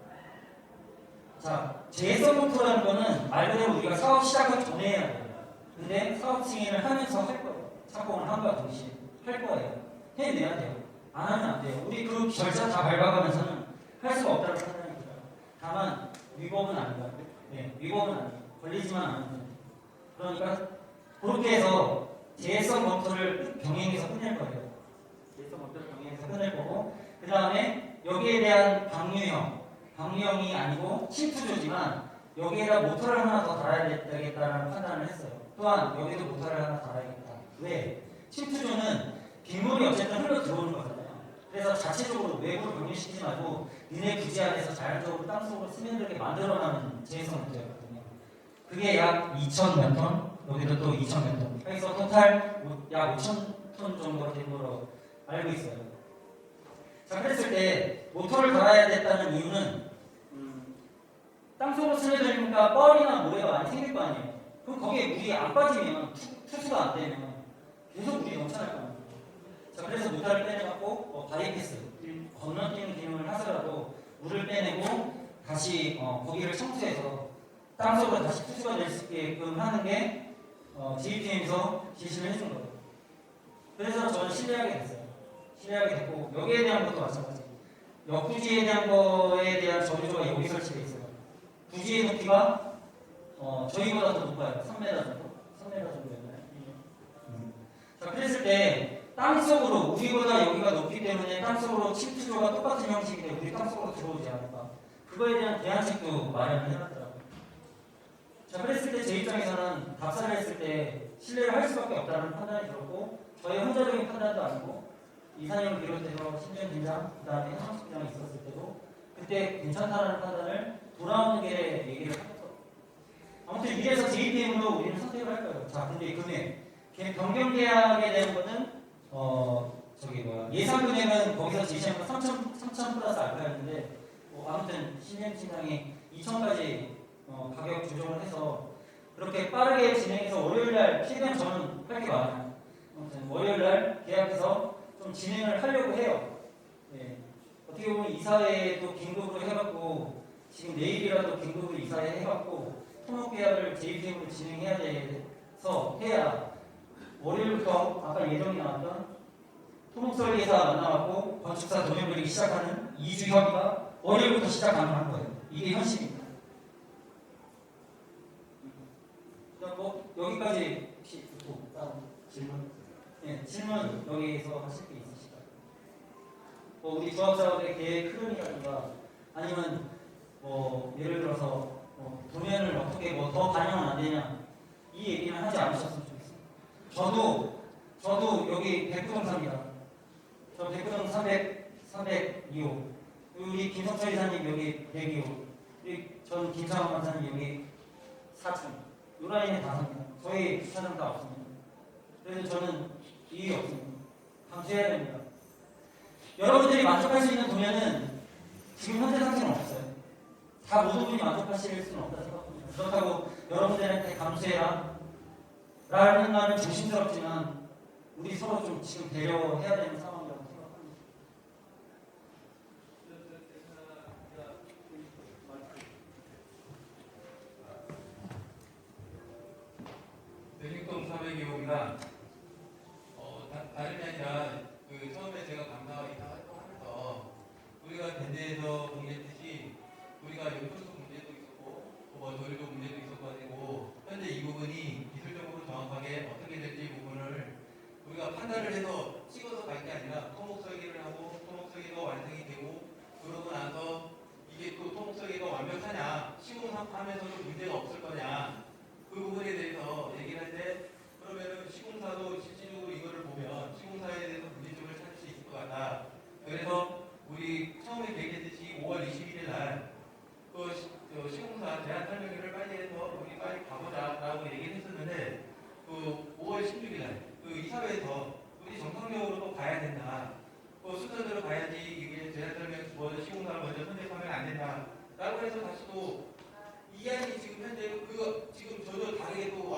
자, 재해성 검토라는 거는 말 그대로 우리가 사업 시작하기 전에 해야 돼요. 근데 사업 승인을 하면서 할 거예요. 착공을 함과 동시에 할 거예요. 해내야 돼요. 안 하면 안 돼요. 우리 그 절차 다 밟아가면서는 할 수가 없다는 판단이 들어요. 다만 위법은 아니다. 네, 위법은 아니에요. 걸리지만 않으면 돼요. 그러니까 그렇게 해서 재해성 검토를 병행해서 끝낼 거예요. 재해성 검토를 병행해서 끝낼 거고, 그 다음에 여기에 대한 방류형이 아니고 침투조지만 여기에다 모터를 하나 더 달아야 되겠다라는 판단을 했어요. 또한 여기도 모터를 하나 달아야겠다. 왜? 침투조는 빗물이 어쨌든 흘러 들어오는 거잖아요. 그래서 자체적으로 외부를 병류시키지 말고 니네 부지 안에서 자연적으로 땅속으로 스며들게 만들어가는 재해성 검토였거든요. 그게 약 2천 몇 톤, 여기도 또 2천 몇 톤. 그래서 토탈 약 5천 톤 정도가 된 거로 알고 있어요. 자, 그랬을 때 모터를 달아야 됐다는 이유는 땅속으로 스며들니까 뻘이나 모래가 많이 생길 거 아니에요. 그럼 거기에 물이 안 빠지면 투수가 안 되면 계속 물이 넘쳐날 거 아니에요. 자, 그래서 모터를 빼내갖고 바이패스 건너뛰는 기능을 하더라도 물을 빼내고 다시 거기를 청소해서 땅속으로 다시 투수가 될 수 있게끔 하는 게 JPM에서 지시를 해준 거예요. 그래서 저는 신뢰하게 됐어요. 신뢰하게 됐고 여기에 대한 것도 마찬가지. 역부지에 대한 거에 대한 저류조가 여기 설치되어 있어요. 부지의 높이가 저희보다 더 높아요. 3m 정도? 3m 정도였나요? 자, 그랬을 때 땅속으로 우리보다 여기가 높기 때문에 땅속으로 침투조가 똑같은 형식이 되고 우리 땅속으로 들어오지 않을까. 그거에 대한 대안책도 마련을 해놨더라고요. 자, 그랬을 때 제 입장에서는 답사를 했을 때 신뢰를 할 수밖에 없다는 판단이 들었고 저희 혼자적인 판단도 아니고 이사님을 비롯해서 신전 팀장, 그 다음에 현황 팀장이 있었을 때도 그때 괜찮다라는 판단을 돌아오는 길에 얘기를 하면서 아무튼 이래서 JPM으로 우리는 선택을 할 거예요. 자, 근데 금액 변경 계약에 대한 거는 예상 금액은 거기서 제시한 건 3천 플러스 알파였는데 아무튼 신전 팀장이 2천까지 가격 조정을 해서 그렇게 빠르게 진행해서 월요일날 최대한 저는 할 게 많아요. 아무튼 월요일날 계약해서 좀 진행을 하려고 해요. 네. 어떻게 보면 이사회도 긴급으로 해갖고 지금 내일이라도 긴급으로 이사회 해갖고 토목 계약을 JPM으로 진행해야 돼서 해야 월요일부터 아까 예정이 나왔던 토목설계사 만나갖고 건축사 도면 그리기 시작하는 2주 협의가 월요일부터 시작 가능한 거예요. 이게 현실입니다. 여기까지 혹시 듣고 다음 질문? 네, 질문 여기서 하실 게 있으실까요? 우리 조합사업의 계획 흐름이라든가 아니면 예를 들어서 도면을 어떻게 더 반영은 안 되냐 이 얘기는 하지 않으셨으면 좋겠어요. 저도 여기 백구동 삽니다. 저 백구동 302호. 우리 김성철 이사님 여기 102호. 전 김상원 강사님 여기 4층. 요 라인에 다 삽니다. 저희 주차장 다 없습니다. 그래서 저는 이익이 없습니다. 감수해야 됩니다. 여러분들이 만족할 수 있는 도면은 지금 현재 상태는 없어요. 다 모든 분이 만족하실 수는 없다 생각합니다. 그렇다고 여러분들한테 감수해라 라는 말은 조심스럽지만 우리 서로 좀 지금 배려해야 되는 상황이라고 생각합니다. 대lik동 402호입니다. 다름이 아니라 처음에 제가 감사이사 활동하면서 우리가 대대에서 공개했듯이 우리가 요소수 문제도 있었고 조류도 문제도 있었고 현재 이 부분이 기술적으로 정확하게 어떻게 될지 부분을 우리가 판단을 해서 찍어서 갈 게 아니라 토목 설계를 하고 토목 설계가 완성이 되고 그러고 나서 이게 또 토목 설계가 완벽하냐 시공하면서도 문제가 없을 거냐 그 부분에 대해서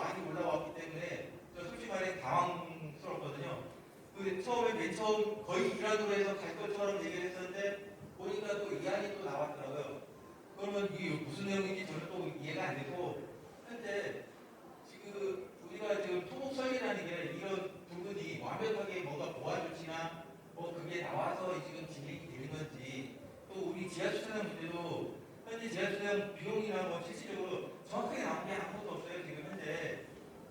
많이 올라왔기 때문에 저 솔직히 말해 당황스럽거든요. 그 처음에 맨 처음 거의 이란으로 해서 갈 것처럼 얘기를 했었는데 보니까 또 이안이 또 나왔더라고요. 그러면 이게 무슨 내용인지 저는 또 이해가 안 되고 현재 지금 우리가 지금 토목설계라는 게 이런 부분이 완벽하게 뭔가 보완 조치나 뭐 그게 나와서 지금 진행이 되는 건지 또 우리 지하주차장 문제도 현재 지하주차장 비용이나 뭐 실질적으로 정확하게 나온 게 아무것도 없어요 지금 현재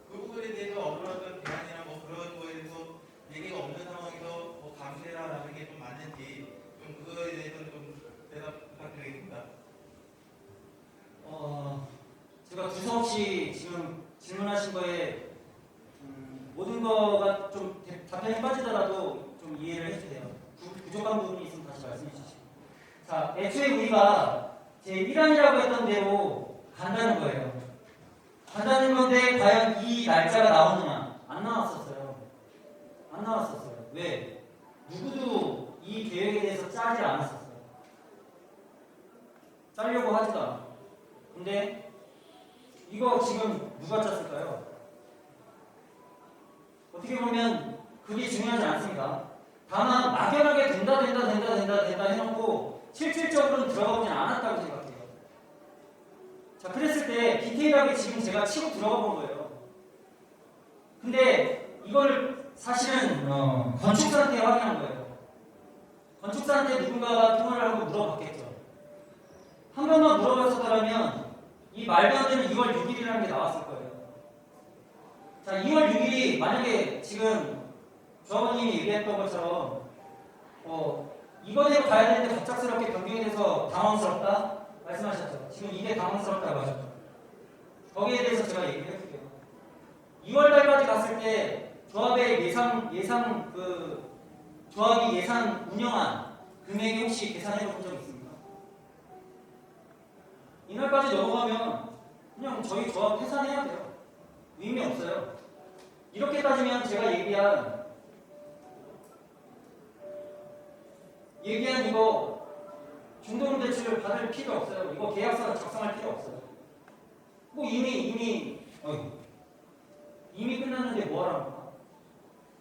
그 부분에 대해서 어떤 대안이나 뭐 그런 거에 대해서 얘기가 없는 상황에서 뭐 감세라는 게 좀 맞는지 좀 그거에 대해서는 좀 대답 부탁드리겠습니다. 제가 두서없이 지금 질문하신 거에 모든 거가 좀 답변이 빠지더라도 좀 이해를 해주세요. 부족한 부분이 있으면 다시 말씀해 주시고. 자, 애초에 우리가 제 1안이라고 했던 대로 간다는 거예요. 간다는 건데 과연 이 날짜가 나오느냐? 안 나왔었어요. 안 나왔었어요. 왜? 누구도 이 계획에 대해서 짜지 않았었어요. 짜려고 하지도 않아. 근데 이거 지금 누가 짰을까요? 어떻게 보면 그게 중요하지 않습니다. 다만 막연하게 된다 해놓고 실질적으로는 들어가 보진 않았다고 생각해요. 자, 그랬을 때 디테일하게 지금 제가 치고 들어가 본 거예요. 근데 이걸 사실은 건축사한테 확인한 거예요. 건축사한테 누군가가 통화를 하고 물어봤겠죠. 한 번만 물어봤었더라면 이 말도 안 되는 2월 6일이라는 게 나왔을 거예요. 자, 2월 6일이 만약에 지금 조합원님이 얘기했던 것처럼 이거대로 가야 되는데 갑작스럽게 변경이 돼서 당황스럽다 말씀하셨죠. 지금 이게 당황스럽다고 하셨죠. 거기에 대해서 제가 얘기를 해볼게요. 2월 달까지 갔을 때 조합의 조합이 예상 운영한 금액이 혹시 계산해 본 적 있습니까? 이날까지 넘어가면 그냥 저희 조합 해산해야 돼요. 의미 없어요. 이렇게 따지면 제가 얘기한 이거 중도금대출 받을 필요 없어요. 이거 계약서 작성할 필요 없어요. 뭐 이미 끝났는데 뭐하라고.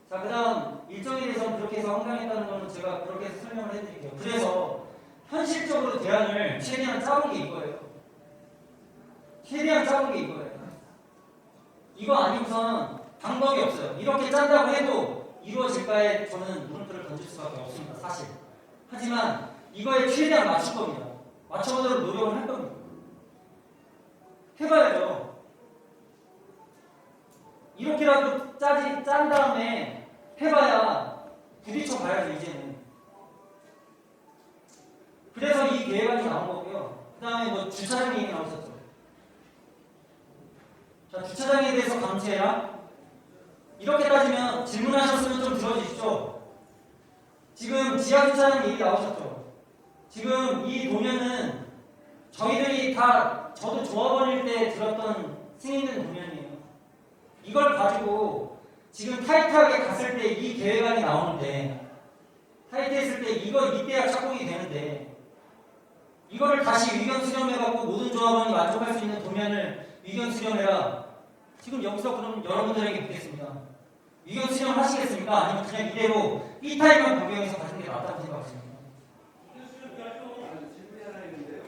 자, 그 다음 일정에 대해서는 그렇게 해서 황당했다는 거는 제가 그렇게 해서 설명을 해드릴게요. 그래서 현실적으로 대안을 최대한 짜본 게 이거예요. 최대한 짜본 게 이거예요. 이거 아니고선 방법이 없어요. 이렇게 짠다고 해도 이루어질까에 저는 물음표를 던질 수밖에 없습니다. 사실. 하지만 이거에 최대한 맞출 겁니다. 맞춰보도록 노력을 할 겁니다. 해봐야죠. 이렇게라도 짠 다음에 해봐야 부딪혀 봐야죠, 이제는. 그래서 이 계획안이 나온 거고요. 그 다음에 뭐 주차장 얘기 나오셨죠. 자, 주차장에 대해서 감세해라. 이렇게 따지면 질문하셨으면 좀 들어주십시오. 지금 지하주차장 얘기 나오셨죠. 지금 이 도면은 저희들이 다 저도 조합원일 때 들었던 승인된 도면이에요. 이걸 가지고 지금 타이트하게 갔을 때 이 계획안이 나오는데 타이트했을 때 이때야 착공이 되는데 이거를 다시 의견 수렴해갖고 모든 조합원이 만족할 수 있는 도면을 의견 수렴해라. 지금 여기서 그럼 여러분들에게 묻겠습니다. 의견 수렴을 하시겠습니까? 아니면 그냥 이대로 이 타입만 변경해서 가는 게 맞다고 생각하십니까? 질문이 하나 있는데요.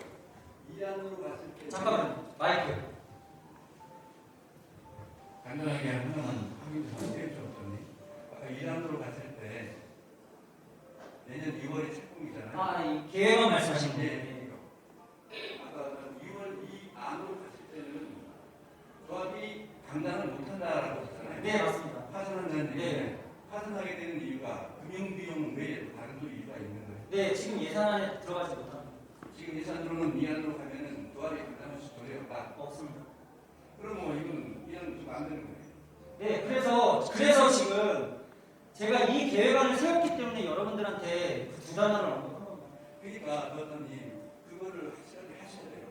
이안으로 봤을 때 잠깐만 마이크. 간단하게 하면 확인 상태일 수 없더니 아까 이안으로 봤을 때 내년 2월이 착공이잖아요. 아, 이 계획안 말씀하신 거예요. 네. 아까 2월 이 안으로 봤을 때는 조합이 감당을 못한다라고 했잖아요. 네, 맞습니다. 파산한다는 네. 얘기는 파산하게 되는 이유가 금융비용 외에 다른 또 이유가 있는 거예요. 네, 지금 예산안에 들어가지 못합니다. 지금 예산으로는 이안으로 가면은 조합이 감당할 수 도리가 없다. 없습니다. 그럼 뭐 이건 이안 좀 안 되는 거예요. 네, 그래서 지금 제가 이 계획안을 세웠기 때문에 여러분들한테 그 두 단어를 언급한 겁니다. 그러니까 도사님 그거를 확실하게 하셔야 돼요.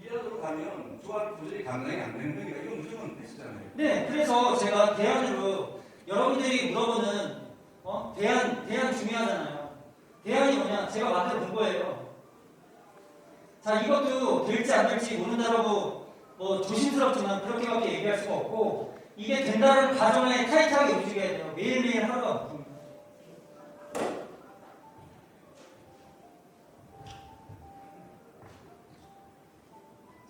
이안으로 가면 조합이 도저히 감당이 안 되는 거니까 이건 무조건 패스잖아요. 네, 그래서 제가 대안으로 여러분들이 물어보는 대안 중요하잖아요. 대안이 뭐냐? 제가 만들어 본 거예요. 자, 이것도 될지 안 될지 모른다라고 뭐 조심스럽지만 그렇게밖에 얘기할 수가 없고 이게 된다는 가정에 타이트하게 움직여야 돼요. 매일매일 하루가 없습니다.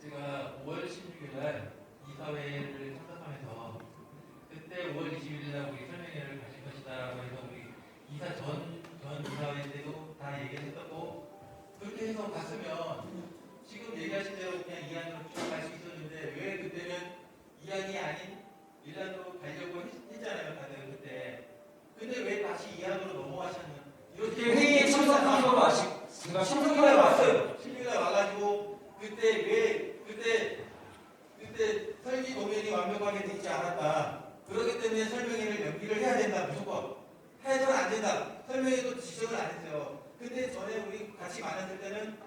제가 5월 16일 날 이사회를 참석하면서 그때 5월 20일 날 우리 설명회를 가실 것이다라고 해서 우리 이사 전 이사회 때도 다 얘기했었고 그렇게 해서 갔으면 지금 얘기하신 대로 그냥 이안으로 쭉 갈 수 있었는데 왜 그때는 이안이 아닌 일안으로 가려고 했잖아요 다들 그때. 근데 왜 다시 이안으로 넘어가셨나? 그때 회의에 참석한 거로 제가 참석하러 왔어요. 16일 와가지고 그때 설계 도면이 완벽하게 되지 않았다. 그렇기 때문에 설명회를 연기를 해야 된다. 무조건 해서는 안 된다. 설명회도 지적을 안 했어요. 근데 전에 우리 같이 만났을 때는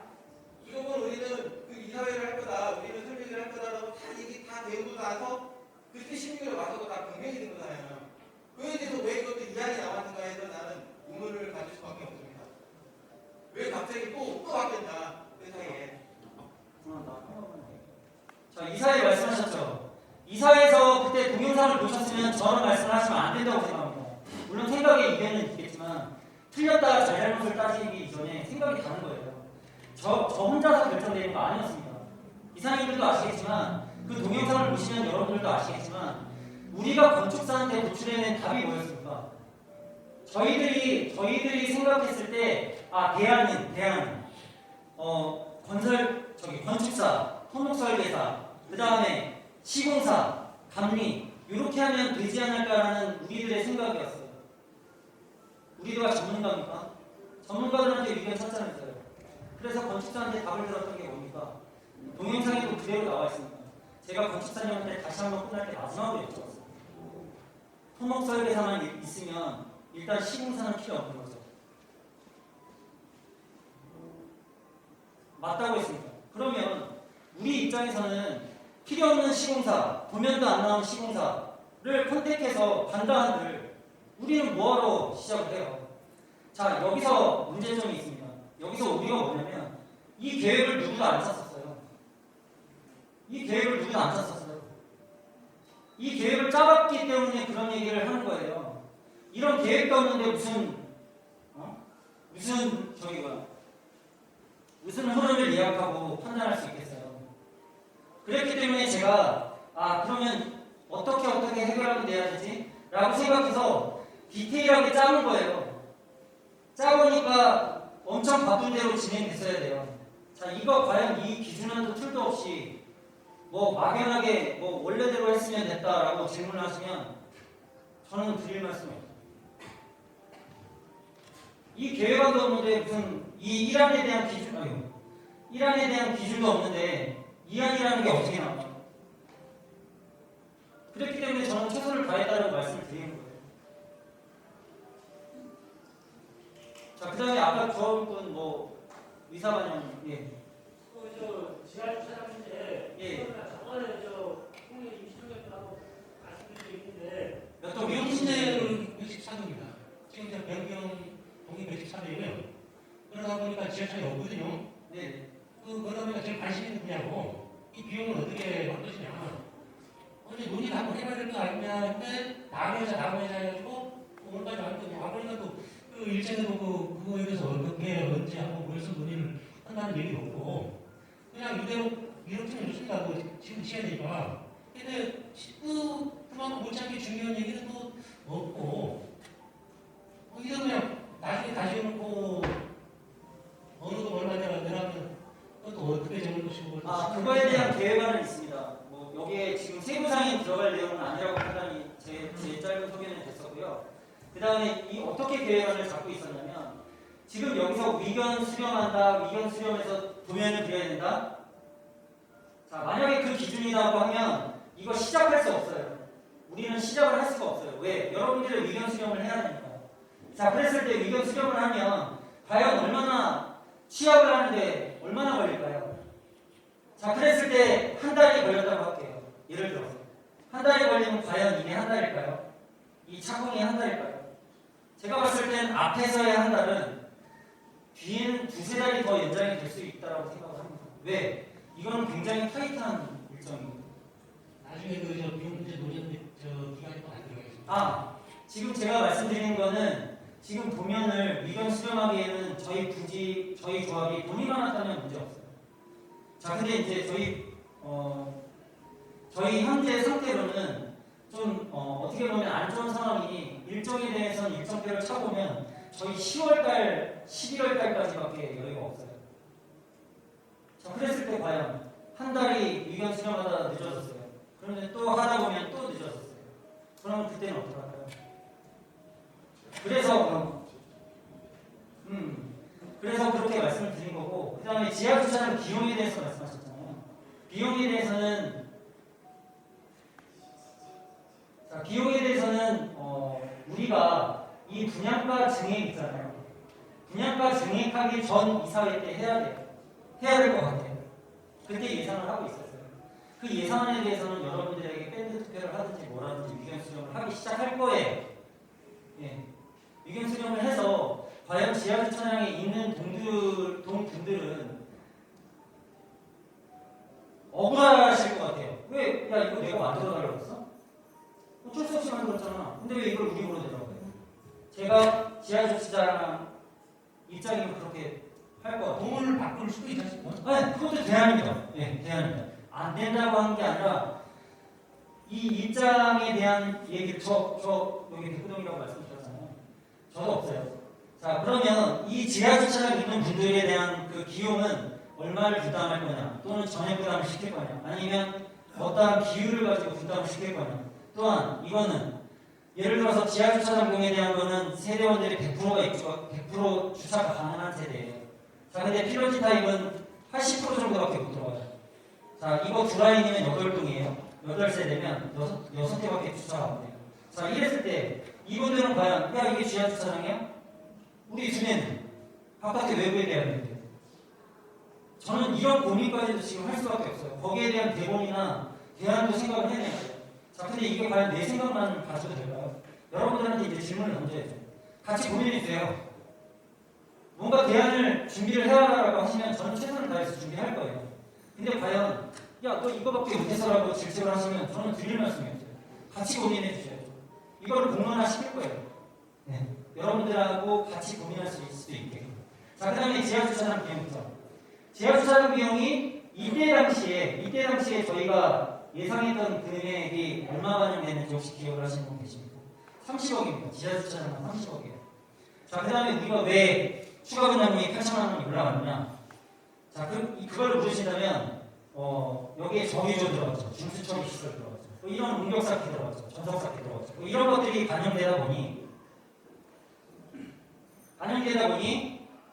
무조건 우리는 그 이사회를 할 거다. 우리는 설명회를 할 거다라고 다 얘기 다 배우고 나서 그때 16일에 와서도 다 변경이 된 거잖아요. 그에 대해서 왜 이것도 이야기 나왔는가 해서 나는 의문을 가질 수밖에 없습니다. 왜 갑자기 또 바뀌었나 그 사이에. 자, 이사회 말씀하셨죠. 이사회에서 그때 동영상을 보셨으면 저런 말씀을 하시면 안 된다고 생각합니다. 물론 생각의 이견은 있겠지만 틀렸다 잘잘못을 따지기 이전에 생각이 다른 거예요. 저 혼자서 결정되는 거 아니었습니다. 이사님들도 아시겠지만 그 동영상을 보시면 여러분들도 아시겠지만 우리가 건축사한테 도출해낸 답이 뭐였습니까? 저희들이 생각했을 때 대안은 건축사, 토목설계사, 그 다음에 시공사, 감리 이렇게 하면 되지 않을까라는 우리들의 생각이었어요. 우리가 전문가입니까? 전문가들한테 의견 찾자면서요. 그래서 건축사한테 답을 들었던 게 뭡니까? 동영상에도 그대로 나와 있습니다. 제가 건축사님한테 다시 한번 끝날 때 마지막으로 여쭤봤어요. 토목설계사만 있으면 일단 시공사는 필요 없는 거죠. 맞다고 했습니다. 그러면 우리 입장에서는 필요 없는 시공사, 도면도 안 나온 시공사를 컨택해서 간다 한들 우리는 뭐하러 시작을 해요? 자, 여기서 문제점이 있습니다. 여기서 우리가 뭐냐면 이 계획을 누구도 안 짰었어요. 이 계획을 짜봤기 때문에 그런 얘기를 하는 거예요. 이런 계획도 없는데 무슨 흐름을 예약하고 판단할 수 있겠어요. 그랬기 때문에 제가 그러면 어떻게 해결하면 돼야 되지? 라고 생각해서 디테일하게 짜는 거예요. 짜보니까 엄청 바쁜 대로 진행됐어야 돼요. 자, 이거 과연 이 기준안도 툴도 없이 막연하게 원래대로 했으면 됐다라고 질문을 하시면 저는 드릴 말씀이 없어요. 이 계획안도 없는데 무슨 이 1안에 대한 기준도 없는데 2안이라는 게 어떻게 나와요? 그렇기 때문에 저는 최선을 다했다고 말씀을 드리는 거예요. 자, 그 다음에 아까 저분 의사반영 지하철 사람인데 저번에 홍해 임시정액하고 말씀드린 게 있는데 몇 동? 용신대는 114동입니다. 지금 이제 변경 동이 114동이고요. 그러다 보니까 지하철이 없거든요. 네. 그러다 보니까 제가 관심 있는 분야고 이 비용을 어떻게 할 것이냐. 어제 논의를 한번 해봐야 될 거 아니냐 했는데 다음 회사 해가지고 오늘까지 왔더니 와보니까 또 그 일정에도 그거에 대해서 어떻게 언제 하고 그래서 논의를 한다는 얘기도 없고 그냥 이대로 밀어붙이면 좋습니다. 지금 시간이니까. 근데 그만큼 못지않게 중요한 얘기는 또 없고 이거 그냥 나중에 다시 해놓고 어느 돈 얼마 내라면 그것도 어떻게 정할 것이고 그거에 대한 계획안은 있습니다. 여기에 지금 세부상에 들어갈 내용은 아니라고 판단이 제 짧은 소개는 됐었고요. 그 다음에 어떻게 계획안을 갖고 있었냐면 지금 여기서 위견 수렴한다, 위견 수렴해서 도면을 그려야 된다. 자, 만약에 그 기준이라고 하면 이거 시작할 수 없어요. 우리는 시작을 할 수가 없어요. 왜? 여러분들의 위견 수렴을 해야 되니까. 자, 그랬을 때 위견 수렴을 하면 과연 얼마나 취합을 하는데 얼마나 걸릴까요? 자, 그랬을 때 한 달이 걸렸다고 할게요. 예를 들어서 한 달이 걸리면 과연 이게 한 달일까요? 이 착공이 한 달일까요? 제가 봤을 땐 앞에서의 한 달은 뒤에는 두세 달이 더 연장이 될 수 있다고 생각을 합니다. 왜? 이거는 굉장히 타이트한 일정이. 나중에 그저 비용 문제 논의하는데 저 기간이 또 안 들어가겠습니다. 아, 지금 제가 말씀드리는 거는 지금 도면을 위견 수렴하기에는 저희 조합이 돈이 많았다면 문제 없어요. 자, 근데 이제 저희 현재 상태로는 좀 어떻게 보면 안 좋은 상황이 일정에 대해서는 일정표를 차보면 저희 10월달, 11월달까지밖에 여유가 없어요. 자, 그랬을 때 과연 한 달이 위견 수렴하다 늦어졌어요. 그런데 또 하다 보면 또 늦어졌어요. 그러면 그때는 어떡할까요? 그래서 그렇게 말씀을 드린 거고, 그 다음에 지하주차장 비용에 대해서 말씀하셨잖아요. 비용에 대해서는 우리가 이 분양가 증액 있잖아요. 분양가 증액하기 전 이사회 때 해야 돼요. 해야 될 것 같아요. 그때 예상을 하고 있었어요. 그 예산에 대해서는 여러분들에게 밴드 투표를 하든지 뭐라든지 위견 수렴을 하기 시작할 거예요. 예. 위견 수렴을 해서 과연 지하주차장에 있는 동분들은 억울하실 것 같아요. 왜? 야, 이거 내가 만들어달라고 했어? 어쩔 수 없이 만들었잖아. 근데 왜 이걸 우리 보러 내라고 해요? 제가 지하주차장 입장이면 그렇게 할 것 같아요. 돈을 바꿀 수도 있지 않습니까? 네, 그것도 대안입니다. 네, 대안입니다. 안 된다고 하는 게 아니라 이 입장에 대한 얘기를 저 여기 백구동이라고 말씀드렸잖아요. 저도 없어요. 자, 그러면 이 지하주차장 있는 분들에 대한 그 비용은 얼마를 부담할 거냐, 또는 전액 부담을 시킬 거냐, 아니면 어떠한 기율을 가지고 부담을 시킬 거냐. 또한 이거는 예를 들어서 지하주차장 비용에 대한 거는 세대원들이 100%가 있죠. 100% 주차가 가능한 세대예요. 자, 근데 필로티 타입은 80% 정도밖에 못 들어가요. 자, 이거 두 라인이면 8동이에요. 8세대면 6개밖에 주차가 안 돼요. 자, 이랬을 때 이분들은 과연 야, 이게 지하주차장이야? 우리 주변 바깥에 외부에 대한 건데 저는 이런 고민까지도 지금 할 수밖에 없어요. 거기에 대한 대본이나 대안도 생각을 해내야 돼요. 자, 근데 이게 과연 내 생각만 가져도 될까요? 여러분들한테 이제 질문을 던져야죠. 같이 고민해 주세요. 뭔가 대안을 준비를 해라라고 하시면 저는 최선을 다해서 준비할 거예요. 근데 과연 야, 너 이거밖에 못해서라고 질책을 하시면 저는 드릴 말씀이 없어요. 같이 고민해 주셔야죠. 이거를 공론화 시킬 거예요. 네. 여러분들하고 같이 고민할 수 있을 수도 있게. 자, 그 다음에 지하주차장 비용부터. 지하주차장 비용이 이때 당시에 저희가 예상했던 금액이 얼마 반영되는지 혹시 기억을 하시는 분 계십니까? 30억입니다. 지하주차장은 30억이에요. 자, 그 다음에 우리가 왜 추가 분담금이 8천만 원이 올라갔느냐? 자, 그걸 물으신다면 여기에 정유조 들어갔죠. 중수처리 시설 들어갔죠. 또 이런 운격사기 들어갔죠. 전성사기 들어갔죠. 또 이런 것들이 반영되다 보니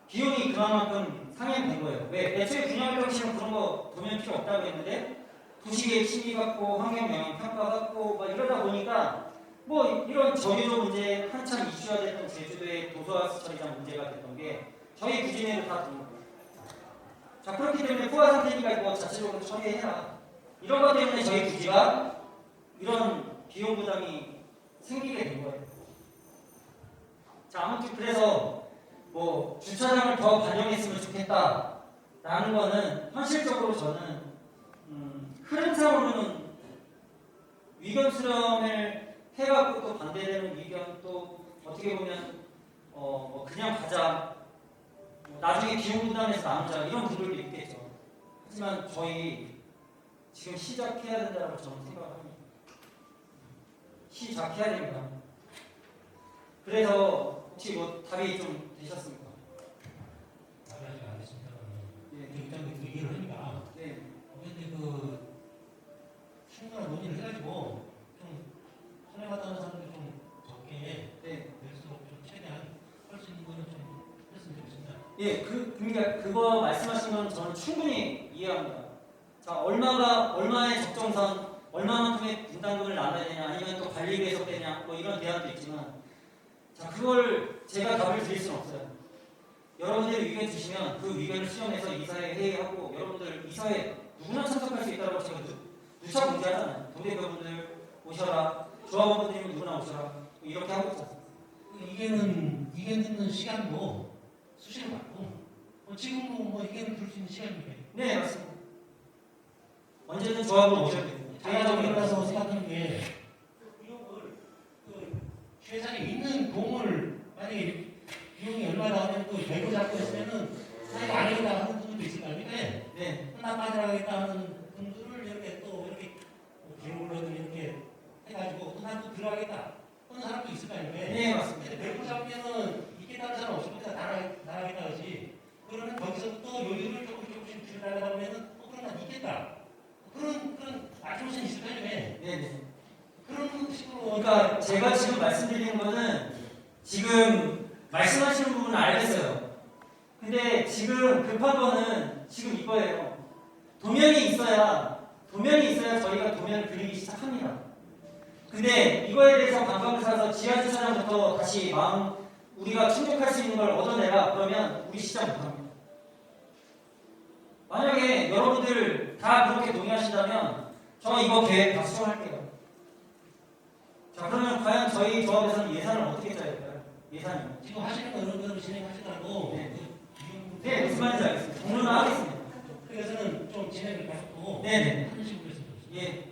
비용이 그만큼 상향된 거예요. 왜? 애초에 분양을 하시면 그런 거 보면 필요 없다고 했는데 도시계획 심의 받고 환경영향 평가 받고 막 이러다 보니까 뭐 이런 저유조 문제 한참 이슈가 됐던 제주도의 도서화수 처리장 문제가 됐던 게 저희 부진에도 다 들어온 거예요. 자, 그렇기 때문에 포화 상태니까 이거 자체적으로 처리해라. 이런 것 때문에 저희 부지가 이런 비용 부담이 생기게 된 거예요. 자, 아무튼 그래서 뭐 주차장을 더 반영했으면 좋겠다라는 거는 현실적으로 저는 흐름상으로는 위견 수렴을 해갖고 또 반대되는 의견 또 어떻게 보면 뭐 그냥 가자 나중에 비용 부담해서 나누자 이런 분들도 있겠죠. 하지만 저희 지금 시작해야 된다고 저는 생각합니다. 시작해야 됩니다. 그래서 혹시 뭐 답이 좀 되셨습니까? 답이 아직 안 됐습니다. 네. 일단 그 얘기를 하니까 네. 근데 그 충분한 논의를 해가지고 좀 손해받는 사람들 좀 적게 될수록 좀 최대한 할 수 있는 거는 좀 했으면 좋겠습니다. 예, 그러니까 그거 말씀하신 건 저는 충분히 이해합니다. 자, 얼마의 적정선, 얼마만큼의 분담금을 나눠야 되냐, 아니면 또 관리 배속되냐, 뭐 이런 대안도 있지만, 자, 그걸 제가 답을 드릴 수는 없어요. 여러분들이 의견 주시면 그 의견을 수렴해서 이사회 회의하고, 여러분들 이사회 누구나 참석할 수 있다고 제가 누차 공지하잖아요. 동대표분들 오셔라, 조합원분들이면 누구나 오셔라, 뭐 이렇게 하고 있잖아요. 의견 듣는 시간도 수시로 받고 지금도 뭐 의견을 들 수 있는 시간이에요. 네, 맞습니다. 언제든 조합으로 오셔도 됩니다. 제가 당연히 정리라서 생각하는 게 그 비용을 회사에 있는 돈을 만약에 비용이 얼마 나오면 또 대고 잡고 했으면은 사이가 안 하겠다 하는 분들도 있을 거 아닙니까? 네, 하나 빠져나가겠다 하는 분들을 이렇게 또 이렇게 비용으로든 이렇게 해가지고 또 난 또 들어가겠다 하는 사람도 있을 거 아닙니까? 네 맞습니다. 근데 대고 잡으면은 있겠다는 사람 없을 거니까 나가겠다 하지. 그러면 거기서 또 요율을 조금씩 줄여나가다 보면은 그런 건 있겠다. 그런 아트모션 있을 거 아닙니까? 네네. 그런 식으로 그러니까 제가 지금 말씀드리는 거는 지금 말씀하시는 부분은 알겠어요. 근데 지금 급한 거는 지금 이거예요. 도면이 있어야 저희가 도면을 그리기 시작합니다. 근데 이거에 대해서 관광을 사서 지하주차장부터 다시 우리가 충족할 수 있는 걸 얻어내라 그러면 우리 시장 못합니다. 만약에 여러분들 다 그렇게 동의하신다면 저 이거 계획 다 수정할게요. 자 그러면 과연 저희 조합에서는 예산을 어떻게 짜야 될까요? 예산이요. 지금 하시는 거 이런 거로 진행하시더라도 네. 비용 네 무슨 말인지 알겠습니다. 공론화 하겠습니다. 그래서는 좀 진행을 계속 네네. 하는 식으로 해서 예.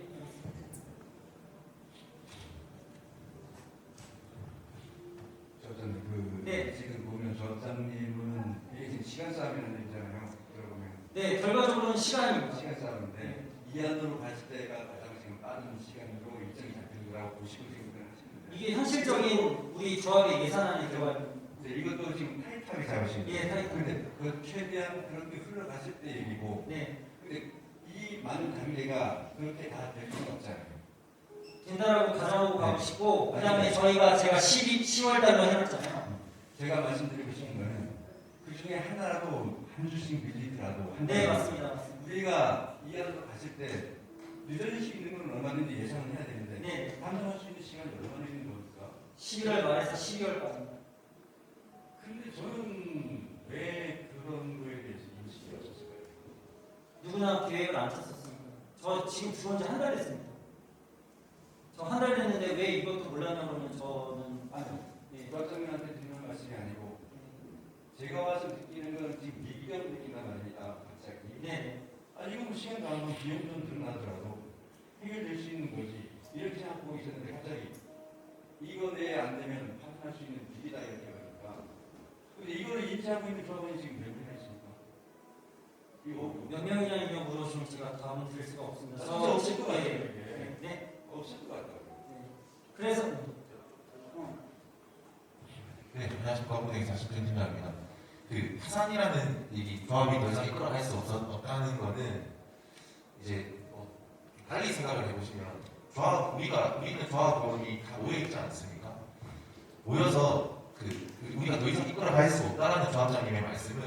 저는 그 네. 지금 보면 조합장님은 이게 지금 시간 싸움이라는 얘기잖아요. 들어보면 네 결과적으로는 시간입니다. 시간 싸움인데 이 안으로 갔을 때가 가장 지금 빠른 시간으로 일정이 잡히는 거라고 보시고 지금 하시는데 이게 현실적인 우리 조합의 예산안에 들어가 있는. 근데 이것도 지금 타이트하게 잡으시는 예, 타이트하게. 근데 그 최대한 그렇게 흘러갔을 때 얘기고 네. 근데 이 많은 단계가 그렇게 다 될 수는 없잖아요. 된다라고 가정하고 가고 싶고 그다음에 제가 10월 달로 해놨잖아요. 제가 말씀드리고 싶은 거는 그 중에 하나라도 한 주씩 밀리더라도 한 네 달. 맞습니다. 맞습니다. 우리가 이 안으로 갔을 때 늦어질 수 있는 건 얼마든지 예상을 해야 되는데 네. 반성할 수 있는 시간이 얼마나 있는 겁니까? 11월 말에서 12월까지. 근데 저는 왜 그런 거에 대해서 인식이 없었을까요? 누구나 계획을 안 짰었습니다. 저 지금 들어온 지 한 달 됐습니다. 저 한 달 됐는데 왜 이것도 몰랐냐고 그러면 저는 네. 부학장님한테 드리는 말씀이 아니고 제가 와서 느끼는 건 지금 미비감을 느낀단 말입니다. 갑자기. 네. 아니 이거 뭐 시간 나오면 비용 좀 늘어나더라도 해결될 수 있는 거지 이렇게 생각하고 있었는데 갑자기 이거 내에 안 되면 판단할 수 있는 비리다 이렇게 하니까 근데 이거를 인지하고 있는 조합원이 지금 몇 명이나 있습니까? 이거 몇 명이냐며 물어보시면 제가 답은 드릴 수가 없습니다. 진짜 없을 것 같아요 네. 이게 네. 없을 것 같아요. 그래서 네, 안녕하십니까. 본회의 40분 팀장입니다. 그 파산이라는 이 조합이 더 이상 이끌어갈 수 없다는 거는 이제 달리 생각을 해보시면 우리는 조합원이 다 모여 있지 않습니까? 모여서 우리가 더 이상 이끌어갈 수 없다라는 조합장님의 말씀은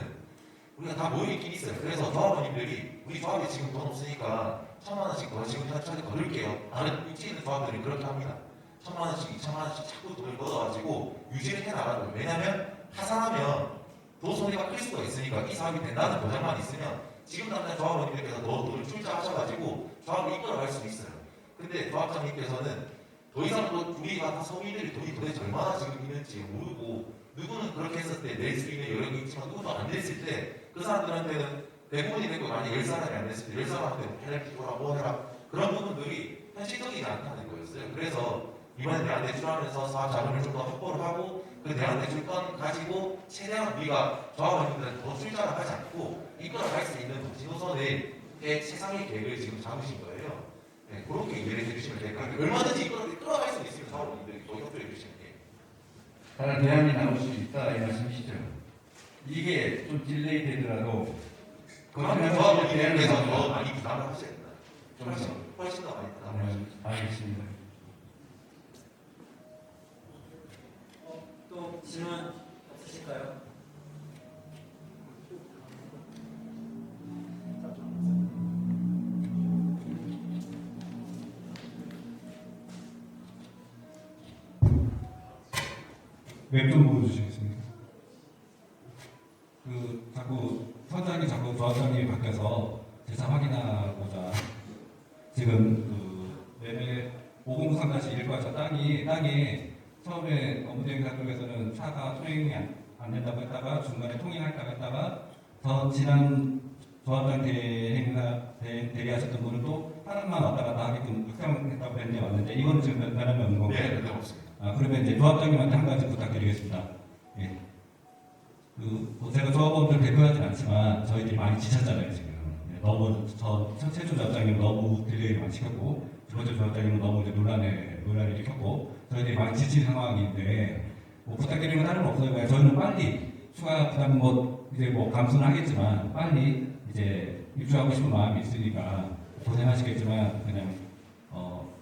우리가 다 모여 있긴 있어요. 그래서 조합원님들이 우리 조합에 지금 돈 없으니까 1,000만 원씩 더 지금 현찰에 걸을게요. 다른 위치에 있는 조합들은 그렇게 합니다. 1,000만 원씩, 2,000만 원씩 자꾸 돈을 걷어가지고 유지를 해나가는 거예요. 왜냐하면 파산하면 더 손해가 클 수가 있으니까 이 사업이 된다는 보장만 있으면 지금 당장 조합원님들께서 더 돈을 출자하셔가지고 조합을 이끌어갈 수 있어요. 근데 조합장님께서는 더 이상 우리가 서민들이 돈이 도대체 얼마나 지금 있는지 모르고 누구는 그렇게 했을 때 낼 수 있는 여력이 있지만 누구도 안 냈을 때 그 사람들한테는 대부분이 되고 만약 10사람이 안 냈을 때 10사람한테 penalty 줘라 뭐 해라 그런 부분들이 현실적이지 않다는 거였어요. 그래서 이번에 대안대출하면서 사업 자금을 좀 더 확보를 하고 그 대안대출권 가지고 최대한 우리가 조합원님들한테 더 출자를 하지 않고 이끌어갈 수 있는 지노선의 세상의 계획을 지금 잡으신 거예요. 네, 그렇게 이해를 해주시면 될 것 같아요. 얼마든지 이끌어갈 수 있으면 조합원님들이 더 협조해 주시는 게. 다른 대안이 나올 수 있다 이 말씀이시죠? 이게 좀 딜레이 되더라도 그러면 조합원님들께서 더 많이 부담을 하셔야 된다. 훨씬 더 많이 부담을 하셔야 된다. 알겠습니다. 또 질문 없으실까요? 웹좀 보여주시겠습니까? 자꾸 선장이 자꾸 조합장님이 바뀌어서 재차 확인하고자 지금 매매 503-1과자 땅이 처음에 업무대행사 쪽에서는 차가 통행이 안 된다고 했다가 중간에 통행할까 했다가 더 지난 조합장 대리하셨던 분은 또 하나만 왔다 갔다 하게끔 확정했다고 했는데 왔는데 이거는 지금 변함이 없는 건가요? 네, 그게 없습니다. 그러면 이제 조합장님한테 한 가지 부탁드리겠습니다. 예. 제가 조합원들 대표하진 않지만 저희들이 많이 지쳤잖아요 지금. 예, 너무 최초 조합장님 너무 딜레이 많이 시켰고 두 번째 조합장님은 너무 이제 논란을 일으켰고 저희들이 많이 지친 상황인데 뭐 부탁드리는 건 다른 없어요. 그냥 저희는 빨리 추가 부담 이제 감수는 하겠지만 빨리 이제 입주하고 싶은 마음이 있으니까 고생하시겠지만 그냥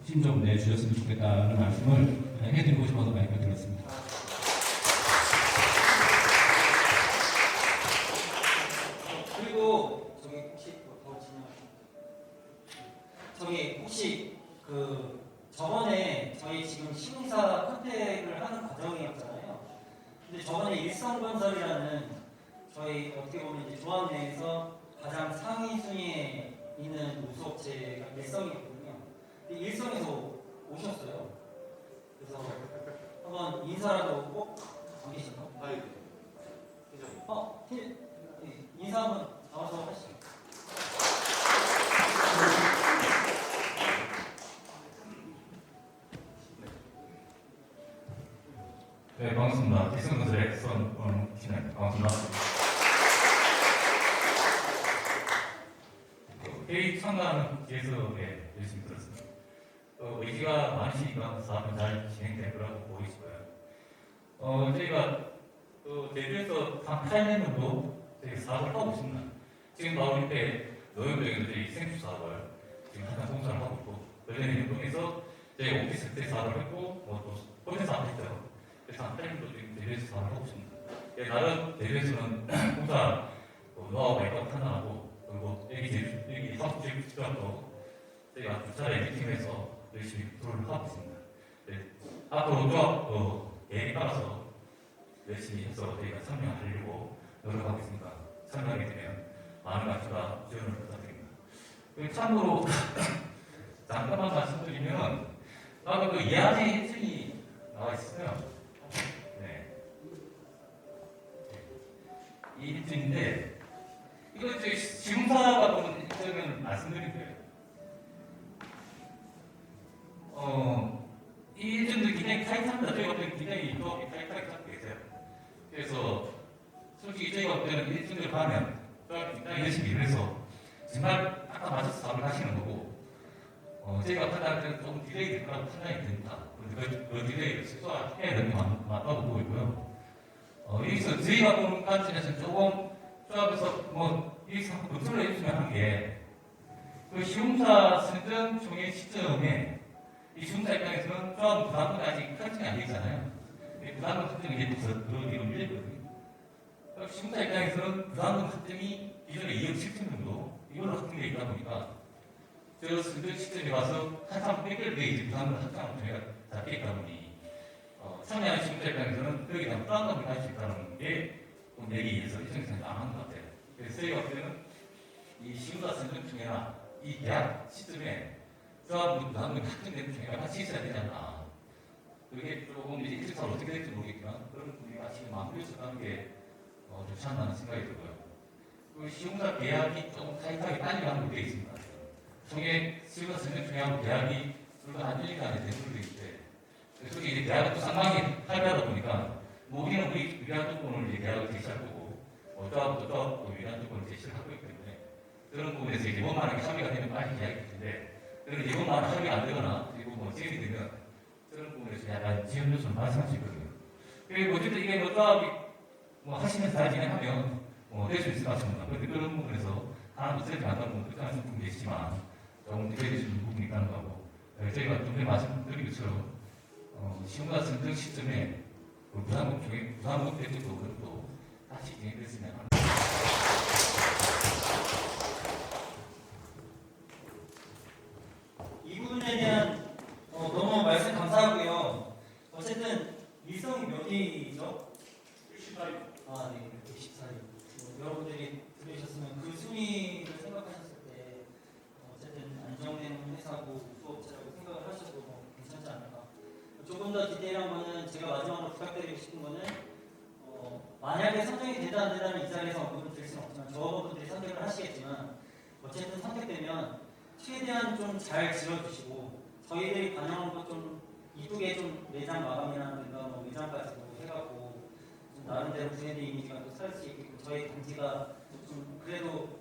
힘 좀 내주셨으면 좋겠다는 말씀을 해드리고 싶어서 마이크를 들었습니다. 그리고 저기 혹시 저번에 저희 지금 시공사 컨택을 하는 과정이었잖아요. 근데 저번에 일성건설이라는 저희 어떻게 보면 이제 조합 내에서 가장 상위 순위에 있는 우수업체가 일성이거든요. 근데 일성에서 오셨어요. 그래서 한번 인사라도 꼭 안 계신가? 인사 한번 나와서 하시죠. 네, 반갑습니다. 기성건설의 손원진입니다. 반갑습니다. 회의 참가하는 기에서 열심히 들었습니다. 의지가 많으시니까 사업은 잘 진행될 거라고 보이시고요. 저희가 제주에서 한 8년 정도 저희 사업을 하고 있습니다. 지금 바로 이때 노영동에서 저희 생수 사업을 지금 한참 공사를 하고 있고, 그전에 영동에서 저희 오피스 때 사업을 했고, 또 호텔 사업을 했죠. 그래서 한 8년 정도 지금 제주에서 사업을 하고 있습니다. 나름 제주에서는 공사 노하우가 있다고 판단하고, 그리고 여기 사업 지역도 저희가 두 차례 미팅에서 열심히 토론을 하고 있습니다. 네, 앞으로 조합 계획에 따라서 열심히 해서 저희가 참여하려고 노력하고 있으니까 참여하게 되면 많은 관심과 지원을 부탁드립니다. 참고로 잠깐만 말씀드리면 아까 예안의 일정이 나와 있어요. 네, 이 일정인데 이거 저희 시공사가 보는 일정을 말씀드린 거예요. 이 일정도 굉장히 타이트합니다. 저희가 보기엔 굉장히 조합이 타이트하게 잡고 계세요. 그래서 솔직히 저희가 볼 때는 일정을 가면 굉장히 열심히 일해서 정말 딱 맞춰서 사업을 하시는 거고, 저희가 판단할 때는 조금 딜레이 될 거라고 판단이 됩니다. 그 딜레이를 최소화해야 되는 게 맞다고 보이고요. 여기서 저희가 보는 관점에서는 조금 조합에서 여기서 한번 검토를 해주시면 하는 게, 그 시공사 선정 총회 시점에 이 시공사 입장에서는 조합 부담은 아직 설정이 안 되어 있잖아요. 부담금 확정이 이제 더 뒤로 밀리거든요. 시공사 입장에서는 부담금 확정이 기존에 2억 7천 정도 이걸로 확정되어 있다 보니까 저 선정 시점에 와서 한참 뺏길때 이제 부담금 확정을 저희가 잡혀있다 보니 참여하는 시공사 입장에서는 거기다 부담금을 갈 수 있다는 게 내기에서 입장에서는 안 하는 것 같아요. 그래서 저희가 볼 때는 이 시공사 선정 중에나 이 계약 시점에 조합 부담금이 확정되는 중에가 같이 있어야 되지 않나. 그게 조금 이제 일정사로 어떻게 될지 모르겠지만 그런 분이 같이 마무리해서 가는 게 좋지 않나 생각이 들고요. 그 시공사 계약이 좀 타이트하게 빨리 가는 게 되어 있습니다. 총회 시공사 선정 중에하고 계약이 둘 다 한 1년 안에 되는 분도 있는데, 솔직히 이제 계약은 또 상당히 할배하다 보니까 우리는 우리 위한 조건을 이제 계약을 제시할 거고, 조합도 위한 조건을 제시를 하고 있기 때문에 그런 부분에서 이제 원만하게 합의가 되면 빨리 계약이 되는데, 그런 이제 원만한 합의가 안 되거나 그리고 지연이 되면 그런 부분에서 약간 지연 요소를 발생할 수 있거든요. 그리고 어쨌든 이게 조합이 하시면서 잘 진행하면 될 수 있을 것 같습니다. 그런데 그런 부분에서 하나 어떻게 한다는 부분 불편하신 부분이 계시지만 조금 기대되시는 부분이 있다는 거고, 저희가 좀 전에 말씀드린 것처럼 시공사 선정 시점에 부담금 대책도 그것도 다시 진행됐으면 합니다. 이 부분에 대한 너무 말씀 감사하고요. 어쨌든 일성이 몇 위죠? 64위. 네, 114위. 여러분들이 들으셨으면 그 순위를 생각하셨을 때 어쨌든 안정된 회사고 우수업체라고 생각을 하셔도 괜찮지 않을까. 조금 더 디테일한 거는 제가 마지막으로 부탁드리고 싶은 거는 만약에 선정이 된다 안 된다는 이 자리에서 언급을 드릴 수는 없지만 조합원분들이 선택을 하시겠지만 어쨌든 선택되면 최대한 좀 잘 지어주시고 저희들이 반영한 것 좀 이쁘게 좀 매장 마감이라든가 뭐 매장까지도 해갖고 좀 나름대로 브랜드 이미지가 또 살 수 있게끔 저희 단지가 좀 그래도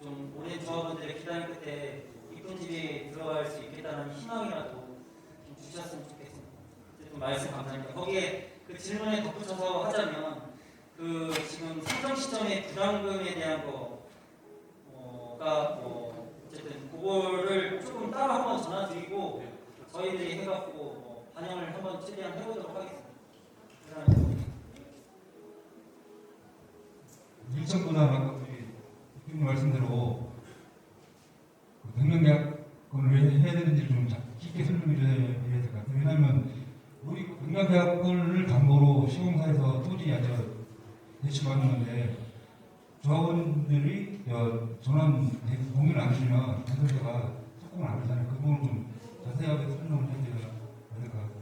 좀 오랜 조합원들의 기다림 끝에 이쁜 집에 들어갈 수 있겠다는 희망이라도 좀 주셨으면 좋겠습니다. 어쨌든 말씀 감사합니다. 거기에 그 질문에 덧붙여서 하자면 그 지금 상정 시점의 부담금에 대한 거가 뭐 어쨌든 그거를 조금 따로 한번 전화드리고 저희들이 해갖고 뭐 반영을 한번 최대한 해보도록 하겠습니다. 일정보다 아까 우리 대표님 말씀대로 그 백년계약권을 해야 되는지 좀 깊게 설명을 해야 될 것 같아요. 왜냐하면 우리 백년계약권을 담보로 시공사에서 토지 대출받는 건데 조합원들이 전원 동의를 안 주면 건설사가 착공을 안 하잖아요. 그 부분을 좀 자세하게 설명을 해드려야 될 것 같아요.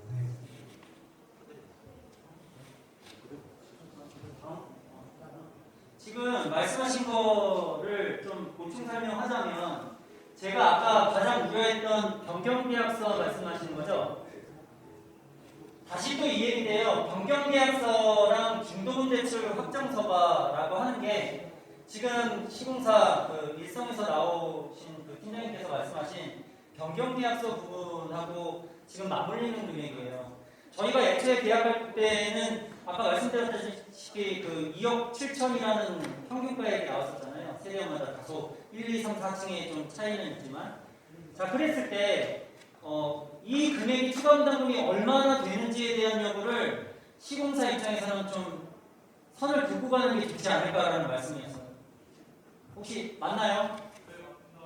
지금 말씀하신 거를 좀 보충 설명하자면 제가 아까 가장 우려했던 변경계약서 말씀하시는 거죠? 다시 또 이 얘기인데요. 변경계약서랑 중도금 대출 확정서가라고 하는 게 지금 시공사 그 일성에서 나오신 그 팀장님께서 말씀하신 변경계약서 부분하고 지금 맞물리는 금액이에요. 저희가 애초에 계약할 때는 아까 말씀드렸다시피 그 2억 7천이라는 평균가액이 나왔었잖아요. 세대마다 다소 1, 2, 3, 4층에 좀 차이는 있지만 자 그랬을 때 이 금액이 추가 분담금이 얼마나 되는지에 대한 여부를 시공사 입장에서는 좀 선을 긋고 가는 게 좋지 않을까라는 말씀이었어요. 혹시 맞나요?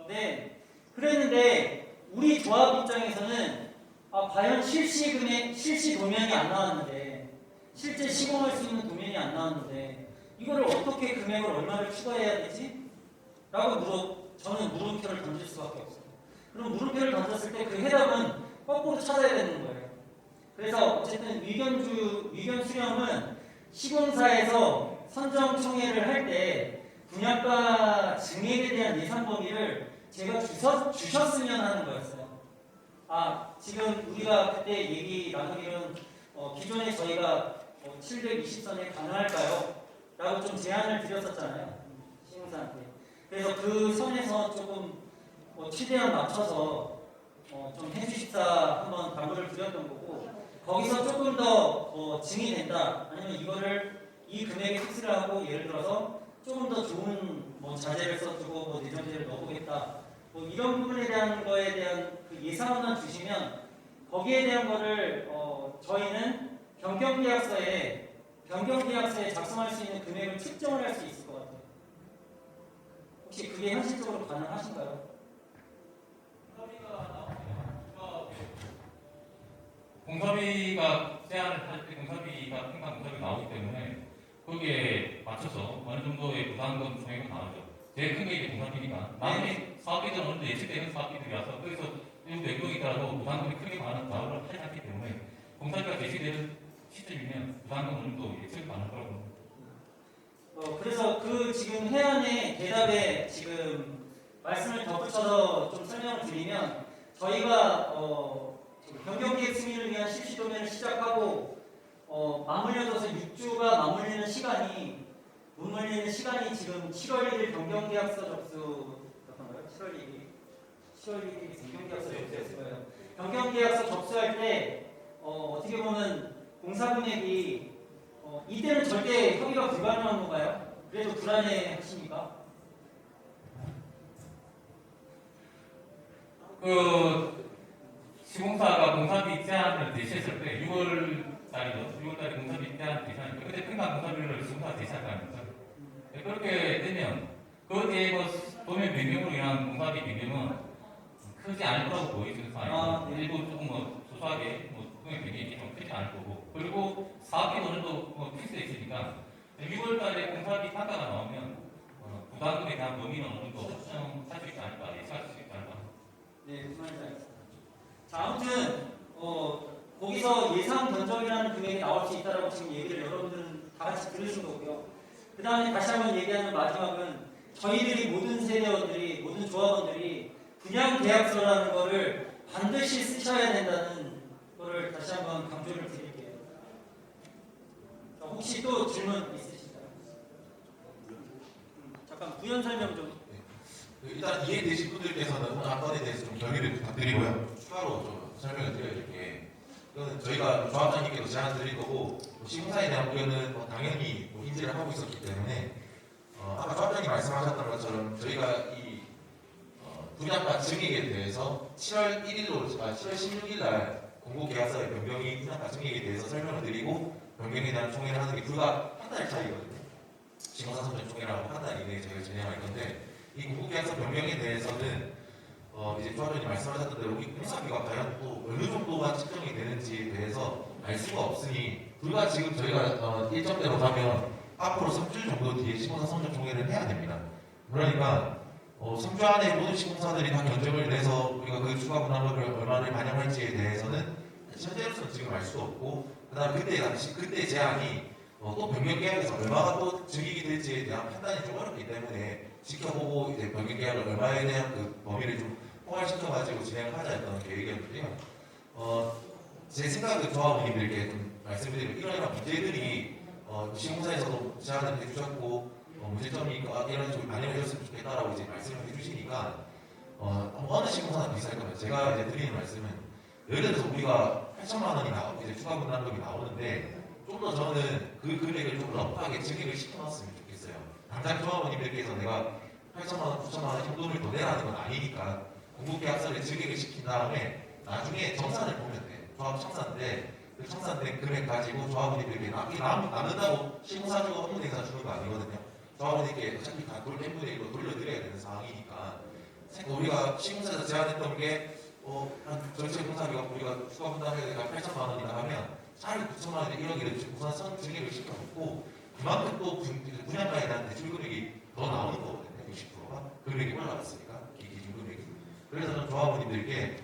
네. 그랬는데 우리 조합 입장에서는 과연 실시 금액, 실시 도면이 안 나왔는데 실제 시공할 수 있는 도면이 안 나왔는데 이거를 어떻게 금액을 얼마를 추가해야 되지? 라고 저는 물음표를 던질 수밖에 없어요. 그럼 물음표를 던졌을 때 그 해답은 거꾸로 찾아야 되는 거예요. 그래서 어쨌든 의견 수렴은 시공사에서 선정 청해를 할 때 분양가 증액에 대한 예산 범위를 제가 주셨으면 하는 거였어요. 지금 우리가 그때 얘기 나누기로는 기존에 저희가 720선에 가능할까요? 라고 좀 제안을 드렸었잖아요. 시공사한테. 그래서 그 선에서 조금 최대한 맞춰서 좀 해주십사 한번 당부를 드렸던 거고 거기서 조금 더 증이 된다 아니면 이 금액에 픽스를 하고 예를 들어서 조금 더 좋은 자재를 써주고 내장재를 넣어보겠다 이런 부분에 대한 거에 대한 그 예상만 주시면 거기에 대한 거를 저희는 변경계약서에 작성할 수 있는 금액을 측정을 할 수 있을 것 같아요. 혹시 그게 현실적으로 가능하신가요? 공사비가 제한을 할 때 공사비가 평당 공사비 나오기 때문에 거기에 맞춰서 어느 정도의 부담금 금액이 나오죠. 제일 큰 게 이제 공사비니까 나머지 사업비들은 어느 정도 예측되는 사업비들이라서 거기서 일부 변경이 있더라도 부담금이 크게 나오를 하지 않기 때문에 공사비가 제시되는 시점이면 부담금 어느 정도 예측이 가능할 거라고 봅니다. 그래서 그 지금 해안의 대답에 지금 말씀을 덧붙여서 좀 설명을 드리면 저희가 변경계획 승인을 위한 실시도면을 시작하고 맞물려져서 6주가 맞물리는 시간이 지금 7월 1일 변경계약서 접수였던가요? 7월 1일이 변경계약서 접수였을 거예요. 변경계약서 접수할 때 어떻게 보면 공사금액이 이때는 절대 협의가 불가능한 건가요? 그래도 불안해 하십니까? 시공사가 공사비 제한을 제시했을 때 6월달이죠. 6월달에 공사비 제한 제시하니까 그때 평당 공사비를 시공사가 제시한다는 거죠. 그렇게 되면 거기에 도면 변경으로 인한 공사비 변경은 크지 않을 거라고 보여지는 상황이고 일부 조금 소소하게 금액 변경이 좀 크지 않을 거고 그리고 사업비 어느 정도 픽스되어 있으니까 6월달에 공사비 단가가 나오면 부담금에 대한 범위는 어느 정도 할 수 있지 않을까 예측할 수 있지 않을까. 네, 무슨 말인지 알겠습니다. 자, 아무튼 거기서 예상 견적이라는 금액이 나올 수 있다라고 지금 얘기를 여러분들은 다 같이 들으신 거고요. 그 다음에 다시 한번 얘기하는 마지막은 저희들이 모든 세대원들이 모든 조합원들이 분양 계약서라는 거를 반드시 쓰셔야 된다는 거를 다시 한번 강조를 드릴게요. 혹시 또 질문 있으신가요? 잠깐 부연 설명 좀. 일단 이해되신 분들께서는 오늘 안건에 대해서 좀 경의를 부탁드리고요. 추가로 좀 설명을 드려드릴게. 이거는 저희가 조합장님께도 제안 드릴 거고 시공사에 대한 우려는 당연히 인지를 하고 있었기 때문에 아까 조합장님 말씀하셨던 것처럼 저희가 이 분양가 증액에 대해서 7월 16일 날 공고계약서의 변경이 분양가 증액에 대해서 설명을 드리고 변경에 대한 총회를 하는 게 불과 한 달 차이거든요. 시공사 선정 총회라고 한 달 이내에 저희가 진행할 건데 이 공고계약서 변경에 대해서는 이제 조합장님 말씀하셨던 대로 우리 공사비가 과연 또 어느 정도가 측정이 되는지에 대해서 알 수가 없으니 불과 지금 저희가 일정대로 가면 앞으로 3주 정도 뒤에 시공사 선정 총회를 해야 됩니다. 그러니까 3주 안에 모든 시공사들이 다 견적을 내서 우리가 그 추가 분담금을 얼마를 반영할지에 대해서는 현재로서는 지금 알 수도 없고 그다음 그때 제한이 또 변경 계약에서 얼마가 또 증액이 될지에 대한 판단이 좀 어렵기 때문에 지켜보고 이제 변경 계약을 얼마에 대한 그 범위를 좀 포괄시켜가지고 진행하자 했던 계획이었는데요. 제 생각을 조합원님들께 좀 말씀드리면 이런 문제들이 시공사에서도 제안을 해주셨고 문제점이 이런 식으로 반영해줬으면 좋겠다라고 이제 말씀을 해주시니까 어느 시공사나 비쌀 거면 제가 이제 드리는 말씀은 예를 들어서 우리가 8천만 원이 이제 추가 분담금이 나오는데 좀 더 저는 그 금액을 좀 넉하게 증액을 시켜놨으면 좋겠어요. 당장 조합원님들께서 내가 8천만 원, 9천만 원 정도를 더 내라는 건 아니니까 공급계약서를 증액을 시킨 다음에 나중에 정산을 보면 돼. 조합 청산인데 그 청산된 금액 가지고 조합원님들께 남는다고 시공사주고 업무대행사 주는 거 아니거든요. 조합원님께 어차피 다 N분의 1로 돌려드려야 되는 상황이니까 우리가 시공사에서 제안했던 게 전체 공사비가 우리가 추가 분담해야 8천만 원이나 하면 차라리 9천만 원에 1억이를 우선 선 증액을 시켜놓고 그만큼 또 분양가에 대한 대출 금액이 더 나오는 거거든요. 60%가 금액이 올라갔으니까 기준 금액이. 그래서 저는 조합원님들께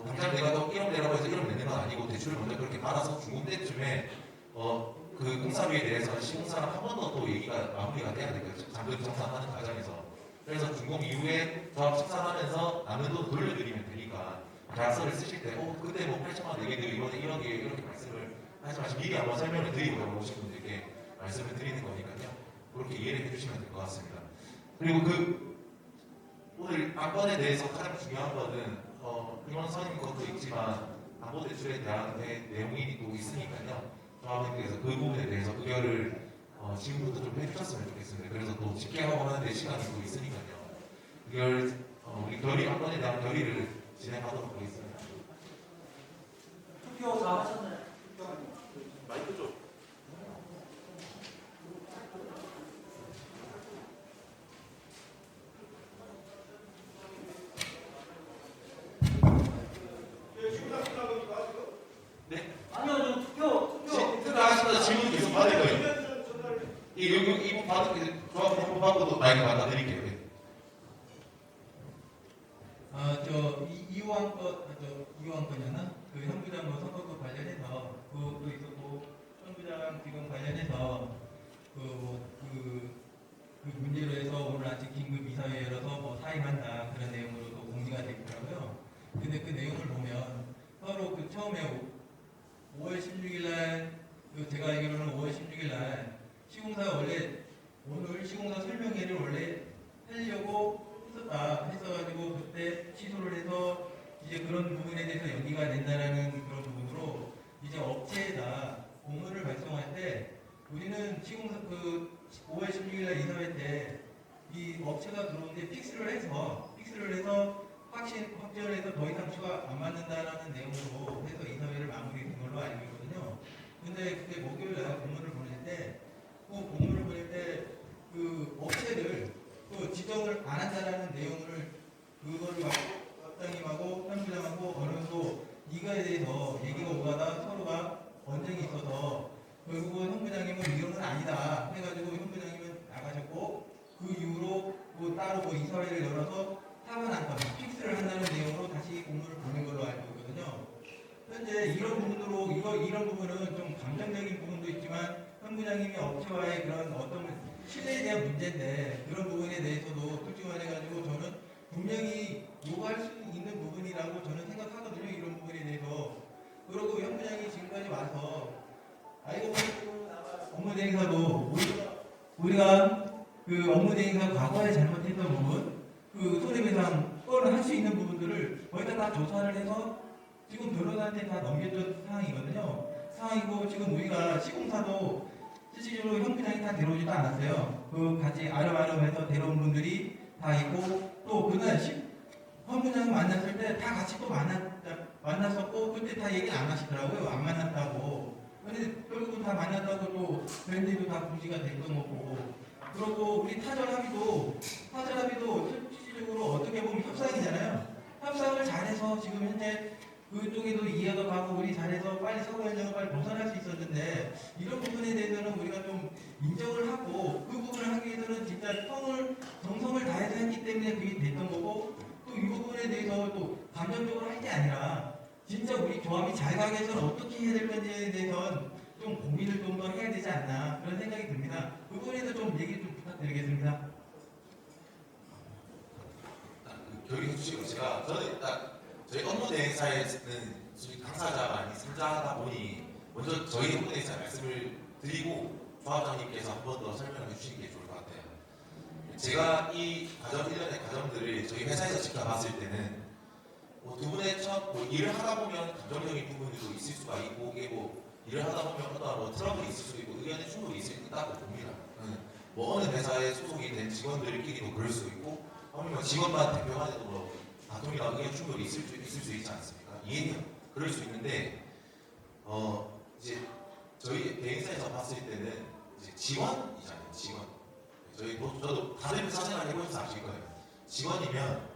당장 내가 또 1억 내라고 해서 1억 내는 건 아니고 대출을 먼저 그렇게 받아서 중국 때쯤에 그 공사비에 대해서 시공사랑 한 번 더 또 얘기가 마무리가 돼야 되고요. 잠금 정산하는 과정에서. 그래서 준공 이후에 조합 청산하면서 남는 돈 돌려드리면 되니까 계약서를 쓰실 때 그때 뭐 8천만 원 내게 되고 이번에 1억에 이렇게 말씀을 하지 마시고 미리 한번 설명을 드리고 오신 분들께 말씀을 드리는 거니까요. 그렇게 이해를 해주시면 될 것 같습니다. 그리고 오늘 안건에 대해서 가장 중요한 거는 이번 선임 것도 있지만 담보대출에 대한 내용이 또 있으니까요. 조합원님께서 그 부분에 대해서 의결을 지금부터 좀 해주셨으면 좋겠습니다. 그래서 또 집계하고 하는데 시간이 또 있으니까요. 의결 우리 안건에 대한 결의를 진행하도록 하겠습니다. 투표 다 하셨나요? 마이크 좀. 네? 아니요, 저 투표. 하시면서 질문 계속 받을 거예요. 이분 받을 조합 한번 받고도 마이크 받아드릴게요. 네. 이호환건이었나? 그 현부장 선거구 관련해서 그것도 있었고 현부장 지금 관련해서 그 문제로 해서 오늘 아침 긴급 이사회 열어서 사임한다 그런 내용으로도 공지가 됐더라고요. 근데 그 내용을 보면 서로 그 처음에 5월 16일 날 제가 알기로는 5월 16일 날 시공사가 원래 오늘 시공사 설명회를 원래 하려고 했어가지고 그때 취소를 해서 이제 그런 부분에 대해서 연기가 된다라는 그런 부분으로 이제 업체에다 공문을 발송할 때 우리는 시공사 5월 16일날 이사회 때 이 업체가 들어오는데 픽스를 해서 확정을 해서 더 이상 추가 안 받는다라는 내용으로 해서 이사회를 마무리된 걸로 알고 있거든요. 근데 그때 목요일날 공문을 보낼 때 그 업체를 지정을 안 한다라는 내용을 그거를 박장님하고 현부장하고 어느 정도 이거에 대해서 얘기가 오가다 서로가 언쟁이 있어서 결국은 현부장님은 이런 건 아니다 해가지고 현부장님은 나가셨고 그 이후로 따로 이사회를 열어서 타만 한다 픽스를 한다는 내용으로 다시 공문을 보낸 걸로 알고 있거든요. 현재 이런 부분은 좀 감정적인 부분도 있지만 현부장님이 업체와의 그런 어떤 신뢰에 대한 문제인데 그런 부분에 대해서도 솔직히 말해가지고 저는 분명히 요구할 수 있는 부분이라고 저는 생각하거든요. 이런 부분에 대해서. 그리고 현 부장이 지금까지 와서 알고 보니 업무 대행사도 우리가 그 업무 대행사 과거에 잘못했던 부분, 그 손해배상을 할 수 있는 부분들을 거의 다 조사를 해서 지금 변호사한테 다 넘겨준 상황이거든요. 상황이고 지금 우리가 시공사도 실질적으로 현 부장이 다 데려오지도 않았어요. 그 같이 아름아름해서 데려온 분들이 다 있고 또 그날 현 부장 만났을 때 다 같이 또 만났었고 그때 다 얘기 안 하시더라고요. 안 만났다고. 근데 결국은 다 만났다고 또 브랜드도 다 공지가 됐던 거고. 그리고 우리 타전합의도 실질적으로 어떻게 보면 협상이잖아요. 협상을 잘해서 지금 현재 그쪽에도 이해가 가고 우리 잘해서 빨리 사고 현장을 빨리 벗어날 수 있었는데 이런 부분에 대해서는 우리가 좀 인정을 하고 그 부분을 하기 위해서는 진짜 정성을 다해서 했기 때문에 그게 됐던 거고 또 이 부분에 대해서 또 감정적으로 할 게 아니라 진짜 우리 조합이 잘 가기 위해서는 어떻게 해야 될 건지에 대해서는 좀 고민을 좀 더 해야 되지 않나 그런 생각이 듭니다. 그 부분에서 좀 얘기 좀 부탁드리겠습니다. 교육해 주시고 저는 딱 저희 업무 대행사에는 솔직히 당사자가 아닌 삼자다 보니 먼저 저희 업무 대행사 말씀을 드리고 조합장님께서 한 번 더 설명해 주시는 게 좋을 것 같아요. 제가 이 과정, 일련의 과정들을 저희 회사에서 지켜봤을 때는 두 분의 일을 하다 보면 감정적인 부분도 있을 수가 있고 이게 일을 하다 보면 어떤 트러블이 있을 수도 있고 의견의 충돌이 있을 수 있다고 봅니다. 어느 회사에 소속이 된 직원들끼리도 그럴 수 있고 아니면 직원만 대표 간에도 다툼이나 의견 충돌이 있을 수 있지 않습니까? 이해해요. 그럴 수 있는데 이제 저희 대행사에서 봤을 때는 이제 직원이잖아요. 직원. 저도 다들 회사 생활 해보셔서 아실 거예요. 직원이면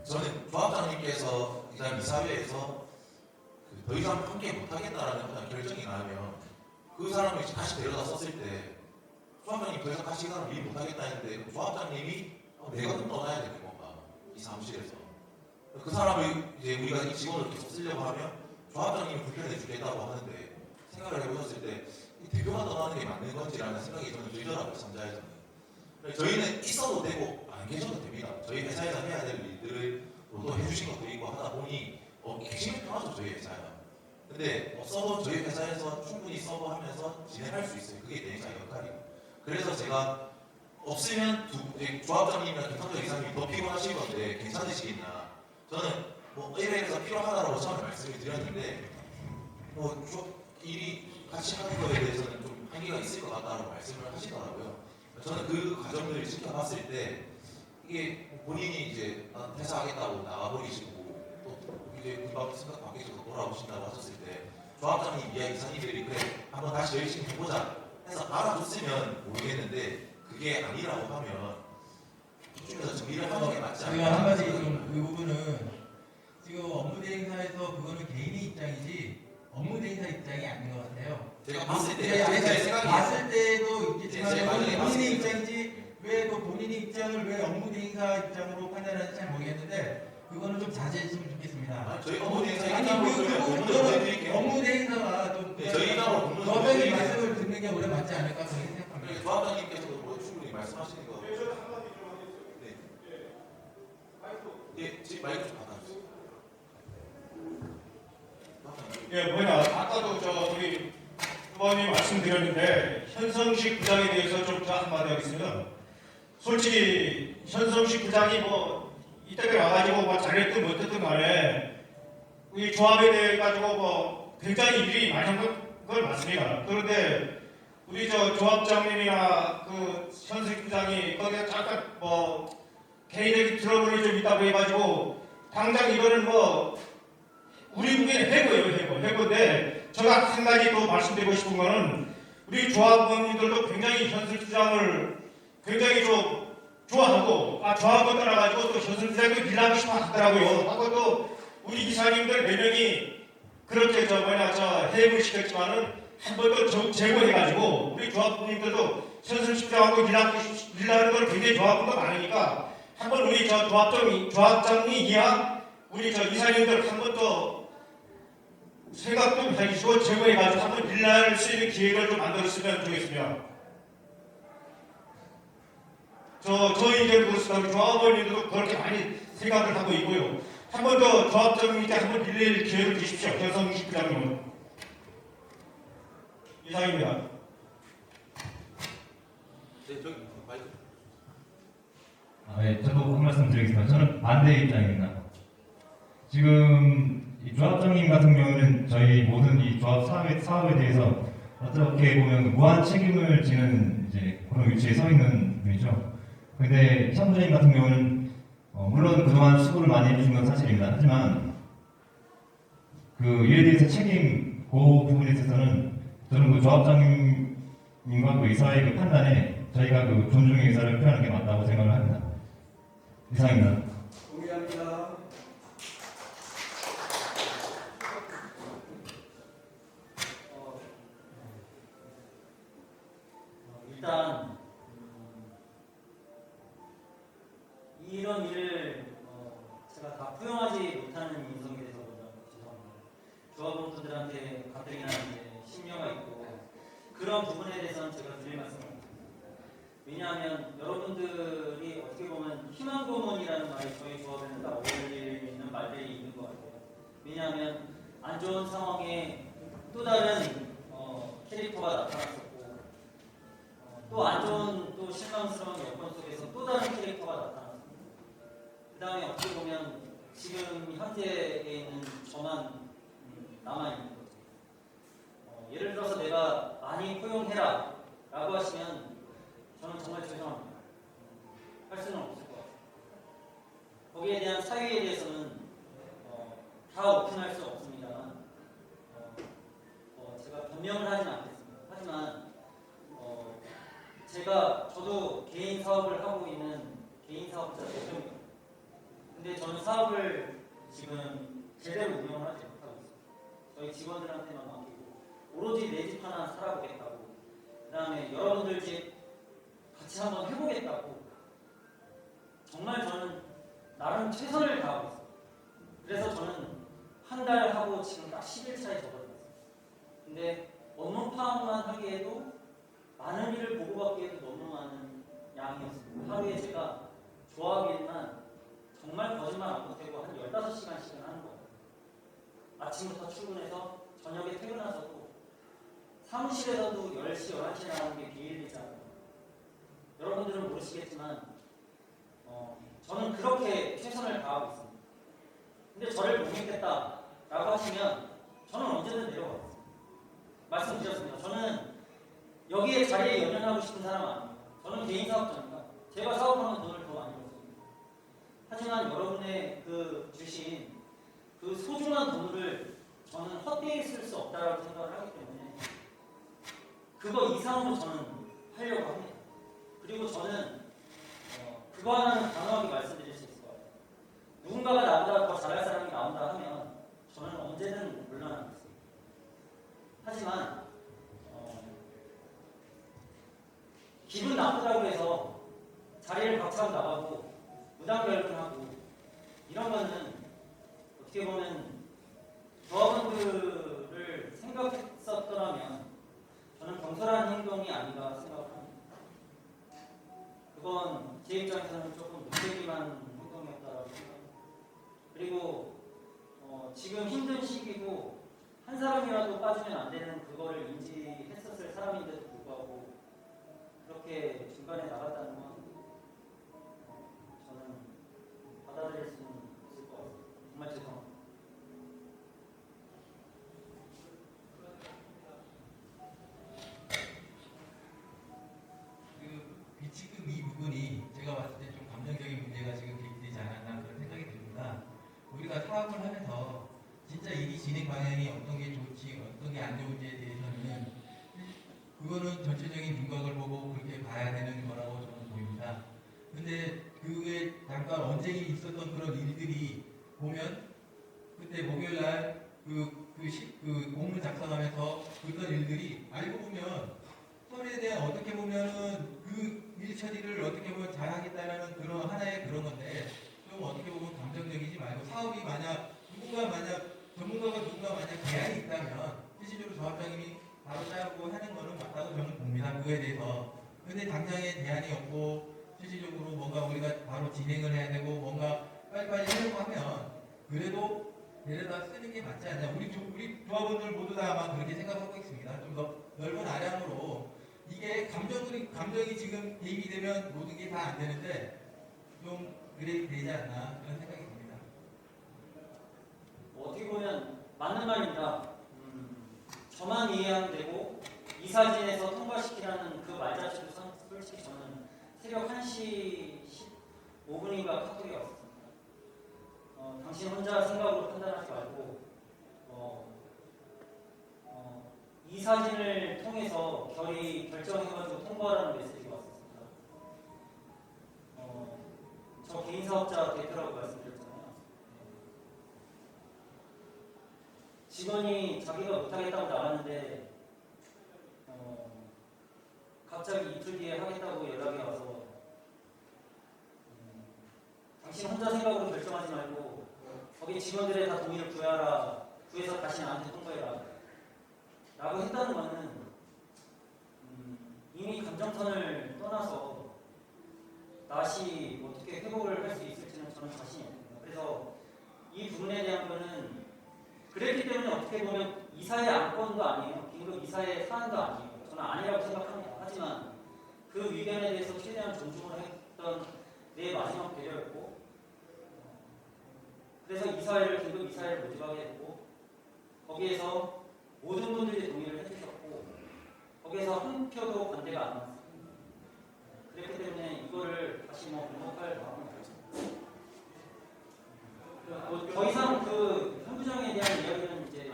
저는 조합장님께서 일단 이사회에서 더 이상 함께 못하겠다라는 어떤 결정이 나면 그 사람을 다시 데려다 썼을 때 조합장님 더 이상 같이 이 사람을 일 못하겠다 했는데 조합장님이 내가 좀 떠나야 되는 건가 이 사무실에서 그 사람을 이제 우리가 이 직원을 계속 쓰려고 하면 조합장님이 불편해 주겠다고 하는데 생각을 해보셨을 때 대표가 떠나는 게 맞는 건지라는 생각이 저는 들더라고요. 삼자에서는 저희는 있어도 되고 안 계셔도 됩니다. 저희 회사에서 해야 될 일들을 또 해주신 것도 있고 하다 보니 계시면 편하죠. 저희 회사가. 근데 서버 저희 회사에서 충분히 서버하면서 진행할 수 있어요. 그게 대행사 역할이고. 그래서 제가 없으면 조합장님이나 김상철 이사님이 더 피곤하실 건데 괜찮으시겠냐. 저는 이래서 필요하다라고 처음에 말씀을 드렸는데 일이 같이 하는 거에 대해서는 좀 한계가 있을 것 같다라고 말씀을 하시더라고요. 저는 그 과정들을 지켜봤을 때 이게 본인이 이제 퇴사하겠다고 나가버리시고 또 이제 금방 생각 바뀌셔서 돌아오신다고 하셨을 때 조합장님 이하 이사님들이 그래 한번 다시 열심히 해보자 해서 알아줬으면 모르겠는데 그게 아니라고 하면 이쪽에서 정리를 하는 게 맞지 않을까. 제가 한 가지 좀 그 부분은 지금 업무 대행사에서 그거는 개인의 입장이지 업무 대행사 입장이 아닌 것 같아요. 제가 봤을 때 제 생각이 봤을 때도 있겠지만 제 본인의 봤을 입장이지 왜 그 본인의 입장을 왜 업무 대행사 입장으로 판단하는지 잘 모르겠는데 그거는 좀 자제했으면 좋겠습니다. 저희 업무 대행사 아니 입장으로 업무 대행사가 좀 저희 입장으로 법적인 말씀을 듣는 게 오래 맞지 않을까 그렇게 생각합니다. 그러니까 조합장님께서도 충분히 말씀하시는 거. 네, 지금 마이크 좀 받아주세요. 아까도 우리 후보님 말씀드렸는데 현성식 부장에 대해서 좀 한마디 하겠습니다. 솔직히 현성식 부장이 이때까지 와가지고 잘했든 못했든 간에 우리 조합에 대해 가지고 굉장히 일이 많이 한 걸 맞습니다. 그런데 우리 조합장님이나 그 현성식 부장이 거기에 잠깐 개인적인 트러블이 좀 있다고 해가지고 당장 이거는 우리 국민의 해고인데 제가 한 가지 더 말씀드리고 싶은 거는 우리 조합원님들도 굉장히 현실 주장을 굉장히 좀 좋아하고 조합원 따라가지고 또 현실 주장을 빌라고 싶어 하더라고요. 하고 또 우리 이사님들 4명이 그렇게 해임을 시켰지만은 한 번 더 제고해가지고 우리 조합원님들도 현실 주장하고 빌라는 걸 굉장히 좋아하는 거 많으니까 한번 우리 조합장이 이하 우리 이사님들 한 번 더 생각도 해주시고 제고해가지고 한번 빌라를 수 있는 기회를 좀 만들었으면 좋겠습니다. 저희 이제 그 조합원님들도 그렇게 많이 생각을 하고 있고요. 한 번 더 조합장님께 한 번 빌릴 기회를 주십시오. 현성식 부장님은. 이상입니다. 네, 저기 마이크. 네, 저도 한 말씀 드리겠습니다. 저는 반대 입장입니다. 지금 이 조합장님 같은 경우는 저희 모든 이 조합 사업에 대해서 어떻게 보면 무한 책임을 지는 이제 그런 위치에 서 있는 분이죠. 근데 현 부장님 같은 경우는 물론 그동안 수고를 많이 해주신 건 사실입니다. 하지만 그 일에 대해서 책임 그 부분에 있어서는 저는 그 조합장님과 그 이사의 그 판단에 저희가 그 존중의 의사를 표현하는 게 맞다고 생각을 합니다. 이상입니다. 동의합니다. 일단 이런 일을 제가 다 포용하지 못하는 인성에 대해서 먼저 죄송합니다. 조합원분들한테 가뜩이나 이제 심려가 있고 그런 부분에 대해서는 제가 드릴 말씀입니다. 왜냐하면 여러분들이 어떻게 보면 희망고문이라는 말이 저희 조합에는 딱 어울리는 말들이 있는 것 같아요. 왜냐하면 안 좋은 상황에 또 다른 캐릭터가 나타났었고 또 안 좋은 또 실망스러운 여건 속에서 또 다른 캐릭터가 나타났습니다. 그 다음에 어떻게 보면 지금 현재에 있는 저만 남아있는 거죠. 예를 들어서 내가 많이 포용해라 라고 하시면 저는 정말 죄송합니다. 할 수는 없을 것 같아요. 거기에 대한 사유에 대해서는 다 오픈할 수 없습니다만 제가 변명을 하진 않겠습니다. 하지만 저도 개인 사업을 하고 있는 개인 사업자 대표입니다. 근데 저는 사업을 지금 제대로 운영을 하지 못하고 있습니다. 저희 직원들한테만 맡기고 오로지 내 집 하나 살아보겠다고 그 다음에 여러분들 집 같이 한번 해보겠다고 정말 저는 나름 최선을 다하고 있어요. 그래서 저는 한 달 하고 지금 딱 10일차에 접어들었어요. 근데 업무 파악만 하기에도 많은 일을 보고받기에도 너무 많은 양이었습니다. 하루에 제가 조합일만 정말 거짓말 안 못하고 한 15시간씩은 하는 거예요. 아침부터 출근해서 저녁에 퇴근하서도 사무실에서도 10시, 11시에 나오는 게 비일비재 않아요. 여러분들은 모르시겠지만 저는 그렇게 최선을 다하고 있습니다. 근데 저를 못 믿겠다라고 하시면 저는 언제든 내려가겠습니다. 말씀드렸습니다. 저는 여기에 자리에 연연하고 싶은 사람 아닙니다. 저는 개인 사업자입니다. 제가 사업하면 돈을 더 많이 벌습니다. 하지만 여러분의 그 주신 그 소중한 돈을 저는 헛되이 쓸 수 없다라고 생각을 하기 때문에 그거 이상으로 저는 하려고 합니다. 그리고 저는 그거 하나는 단호하게 말씀드릴 수 있을 것 같아요. 누군가가 나보다 더 잘할 사람이 나온다 하면 저는 언제든 물러나겠습니다. 하지만 기분 나쁘다고 해서 자리를 박차고 나가고 무단결근하고 이런 거는 어떻게 보면 조합원들을 생각했었더라면 저는 경솔한 행동이 아닌가 생각합니다. 그건 제 입장에서는 조금 무책임한 행동이었다고 생각합니다. 그리고 지금 힘든 시기고 한 사람이라도 빠지면 안 되는 그거를 인지했었을 사람인데도 불구하고 그렇게 중간에 나갔다는 건 저는 받아들일 수는 없을 것 같습니다. 정말 죄송합니다. 지금 이 부분이 제가 봤을 때 좀 감정적인 문제가 지금 대입되지 않았나 그런 생각이 듭니다. 우리가 사업을 하면서 진짜 일이 진행 방향이 어떤 게 좋지 어떤 게 안 좋은지에 대해서는 그거는 전체적인 윤곽을 보고 그렇게 봐야 되는 거라고 저는 보입니다. 근데 그게 잠깐 언제 있었던 그런 일들이 보면 그때 목요일날 그 공문 작성하면서 그런 일들이 알고 보면 서울에 대한 어떻게 보면은 그 일 처리를 어떻게 보면 잘하겠다라는 그런 하나의 그런 건데 좀 어떻게 보면 감정적이지 말고 사업이 만약 전문가가 누군가 만약 대안이 있다면 실질적으로 조합장님이 바로 짜고 하는 거는 맞다고 저는 봅니다. 그거에 대해서. 근데 당장에 대안이 없고 실질적으로 뭔가 우리가 바로 진행을 해야 되고 뭔가 빨리빨리 하려고 하면 그래도 데려다 쓰는 게 맞지 않냐. 우리 조합원들 모두 다 아마 그렇게 생각하고 있습니다. 좀 더 넓은 아량으로 이게 감정이 지금 대입이 되면 모든 게 다 안 되는데 좀 그래도 되지 않나 그런 생각이 듭니다. 뭐 어떻게 보면 맞는 말입니다. 저만 이해하면 되고 이 사진에서 통과시키라는 그 말 자체도 솔직히 저는 새벽 1시 15분인가 카톡이 왔습니다. 당신 혼자 생각으로 판단하지 말고 이 사진을 통해서 결정해가지고 통과하라는 메시지가 왔었습니다. 저 개인 사업자 대표라고 말씀드렸잖아요. 직원이 자기가 못하겠다고 나갔는데 갑자기 이틀 뒤에 하겠다고 연락이 와서 당신 혼자 생각으로 결정하지 말고 거기 직원들의 다 동의를 구해서 다시 나한테 통보해라 라고 했다는 거는 이미 감정선을 떠나서 다시 어떻게 회복을 할 수 있을지는 저는 자신이 없습니다. 그래서 이 부분에 대한 거는 그랬기 때문에 어떻게 보면 이사의 안건도 아니에요. 긴급 이사의 사안도 아니에요. 저는 아니라고 생각합니다. 하지만 그 의견에 대해서 최대한 존중을 했던 내 마지막 배려였고 그래서 이사회를 긴급 이사회를 모집하게 됐고 거기에서 모든 분들이 동의를 해주셨고 거기에서 한 표도 반대가 안 나왔습니다. 그렇기 때문에 이거를 다시 공목할 마음은 없습니다. 더 이상 그 현부장에 대한 이야기는 이제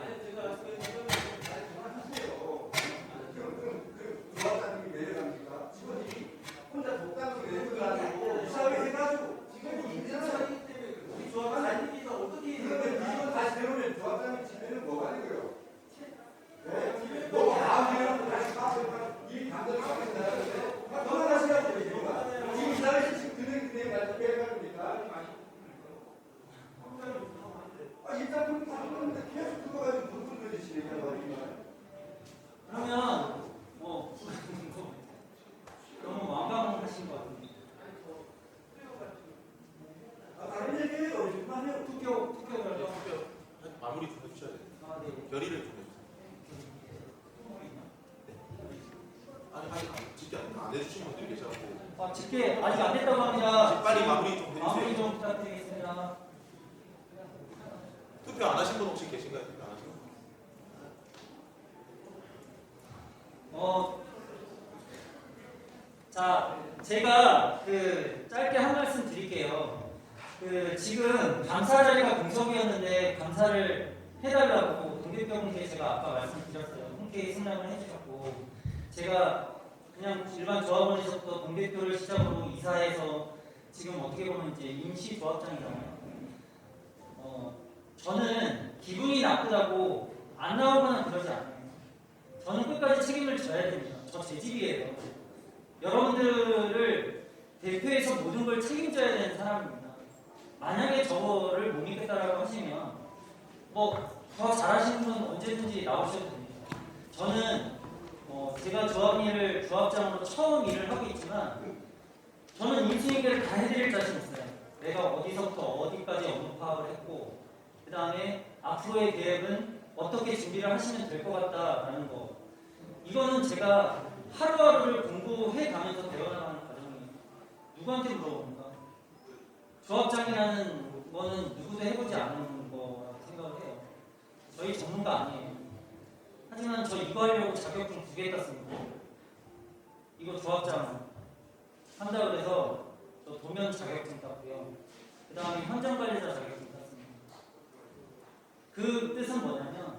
조합장님이 내려갑니까? 직원들이 혼자 독단으로 내려가지고 이사회 해가지고 직원이 있는 사람이기 때문에 우리 조합장님께서 어떻게 이건 다시 내려오면 조합장님 집에는 뭐가 되고요? 네? 너무 아무래도 다시 가서 이 감정이 가만히나가는데 돌아가시라고 이거가 지금 이사회 지금 그네 가지고 빼가니까 일단 그렇게 하는데 계속 그거 가지고 무슨 거지 진행하는 말이야. 그러면 너무 완강하신 것 같은데. 다른 얘기해요. 그만해요. 투표 마무리 좀 해주셔야 돼요. 네. 결의를 좀 해주세요. 아니 집계 안 해주신 분들이 계셔갖고 집계 아직 안 됐다고 합니다. 빨리 마무리 좀 해주세요. 마무리 좀 부탁드리겠습니다. 투표 안 하신 분 혹시 계신가요? 투표 안 하신 분? 자, 제가 짧게 한 말씀 드릴게요. 지금 감사 자리가 공석이었는데 감사를 해달라고 동대표분께 제가 아까 말씀드렸어요. 흔쾌히 승낙을 해주셨고 제가 그냥 일반 조합원에서부터 동대표를 시작으로 이사해서 지금 어떻게 보면 이제 임시 조합장이잖아요. 저는 기분이 나쁘다고 안 나오거나 그러지 않아요. 저는 끝까지 책임을 져야 됩니다. 저 제 집이에요. 여러분들을 대표해서 모든 걸 책임져야 되는 사람입니다. 만약에 저거를 못 믿겠다라고 하시면 더 잘하시는 분은 언제든지 나오셔도 됩니다. 저는 제가 조합장으로 처음 일을 하고 있지만 저는 인수인계를 다 해드릴 자신 있어요. 내가 어디서부터 어디까지 업무 파악을 했고 그 다음에 앞으로의 계획은 어떻게 준비를 하시면 될 것 같다라는 거. 이거는 제가 하루하루를 공부해 가면서 배워나가는 과정이에요. 누구한테 물어봅니까? 조합장이라는 거는 누구도 해보지 않은 거라고 생각을 해요. 저희 전문가 아니에요. 하지만 저 이거 하려고 자격증 2개 땄습니다. 이거 조합장 한다 그래서 저 도면 자격증 땄고요. 그 다음에 현장관리자 자격증 땄습니다. 그 뜻은 뭐냐면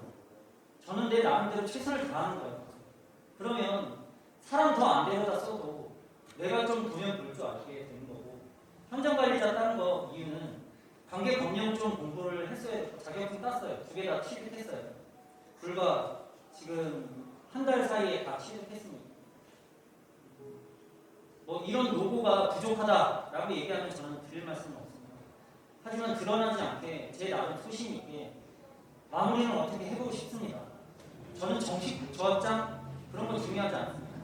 저는 내 나름대로 최선을 다하는 거예요. 그러면 사람 더 안 데려다 써도 내가 좀 도면 볼 줄 알게 되는 거고 현장관리자 따는 거 이유는 관계법령 공부를 했어요. 자격증 땄어요. 2개 다 취득했어요. 불과 지금 한 달 사이에 다 취득했습니다. 이런 노고가 부족하다라고 얘기하면 저는 드릴 말씀은 없습니다. 하지만 드러나지 않게 제 나름 소신 있게 마무리는 어떻게 해보고 싶습니다. 저는 정식 조합장 그런 거 중요하지 않습니다.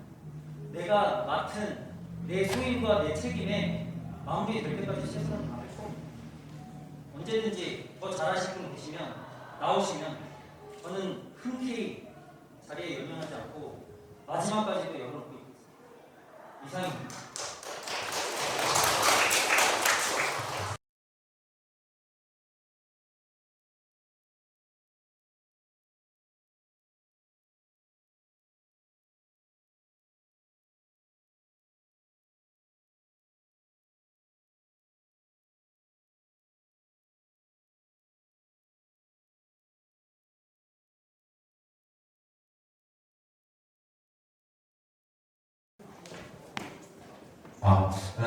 내가 맡은 내 소임과 내 책임에 마무리될 때까지 최선을 다하고 언제든지 더 잘하실 분 계시면 나오시면 저는 흔쾌히 자리에 연연하지 않고 마지막까지도 열어놓고 있습니다. 이상입니다.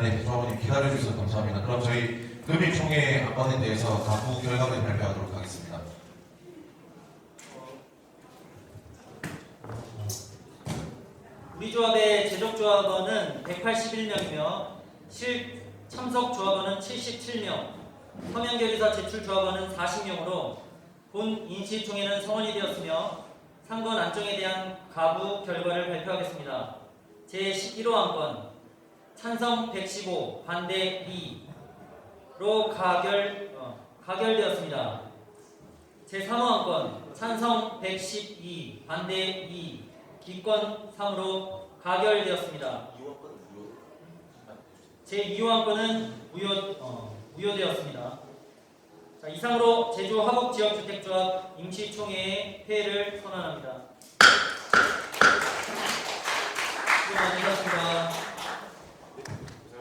네, 조합원님 기다려주셔서 감사합니다. 그럼 저희 금일총회 안건에 대해서 가부 결과를 발표하도록 하겠습니다. 우리 조합의 제적조합원은 181명이며 참석 조합원은 77명, 서면결의사 제출 조합원은 40명으로 본 인시총회는 성원이 되었으며 상권 안정에 대한 가부 결과를 발표하겠습니다. 제11호 안건 찬성 115, 반대 2로 가결되었습니다. 제3호 안건 찬성 112, 반대 2, 기권 3으로 가결되었습니다. 제2호 안건은 무효되었습니다. 자, 이상으로 제주 화북지역주택조합 임시총회의 폐회를 선언합니다. 수고 많으셨습니다.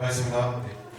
고생하셨습니다.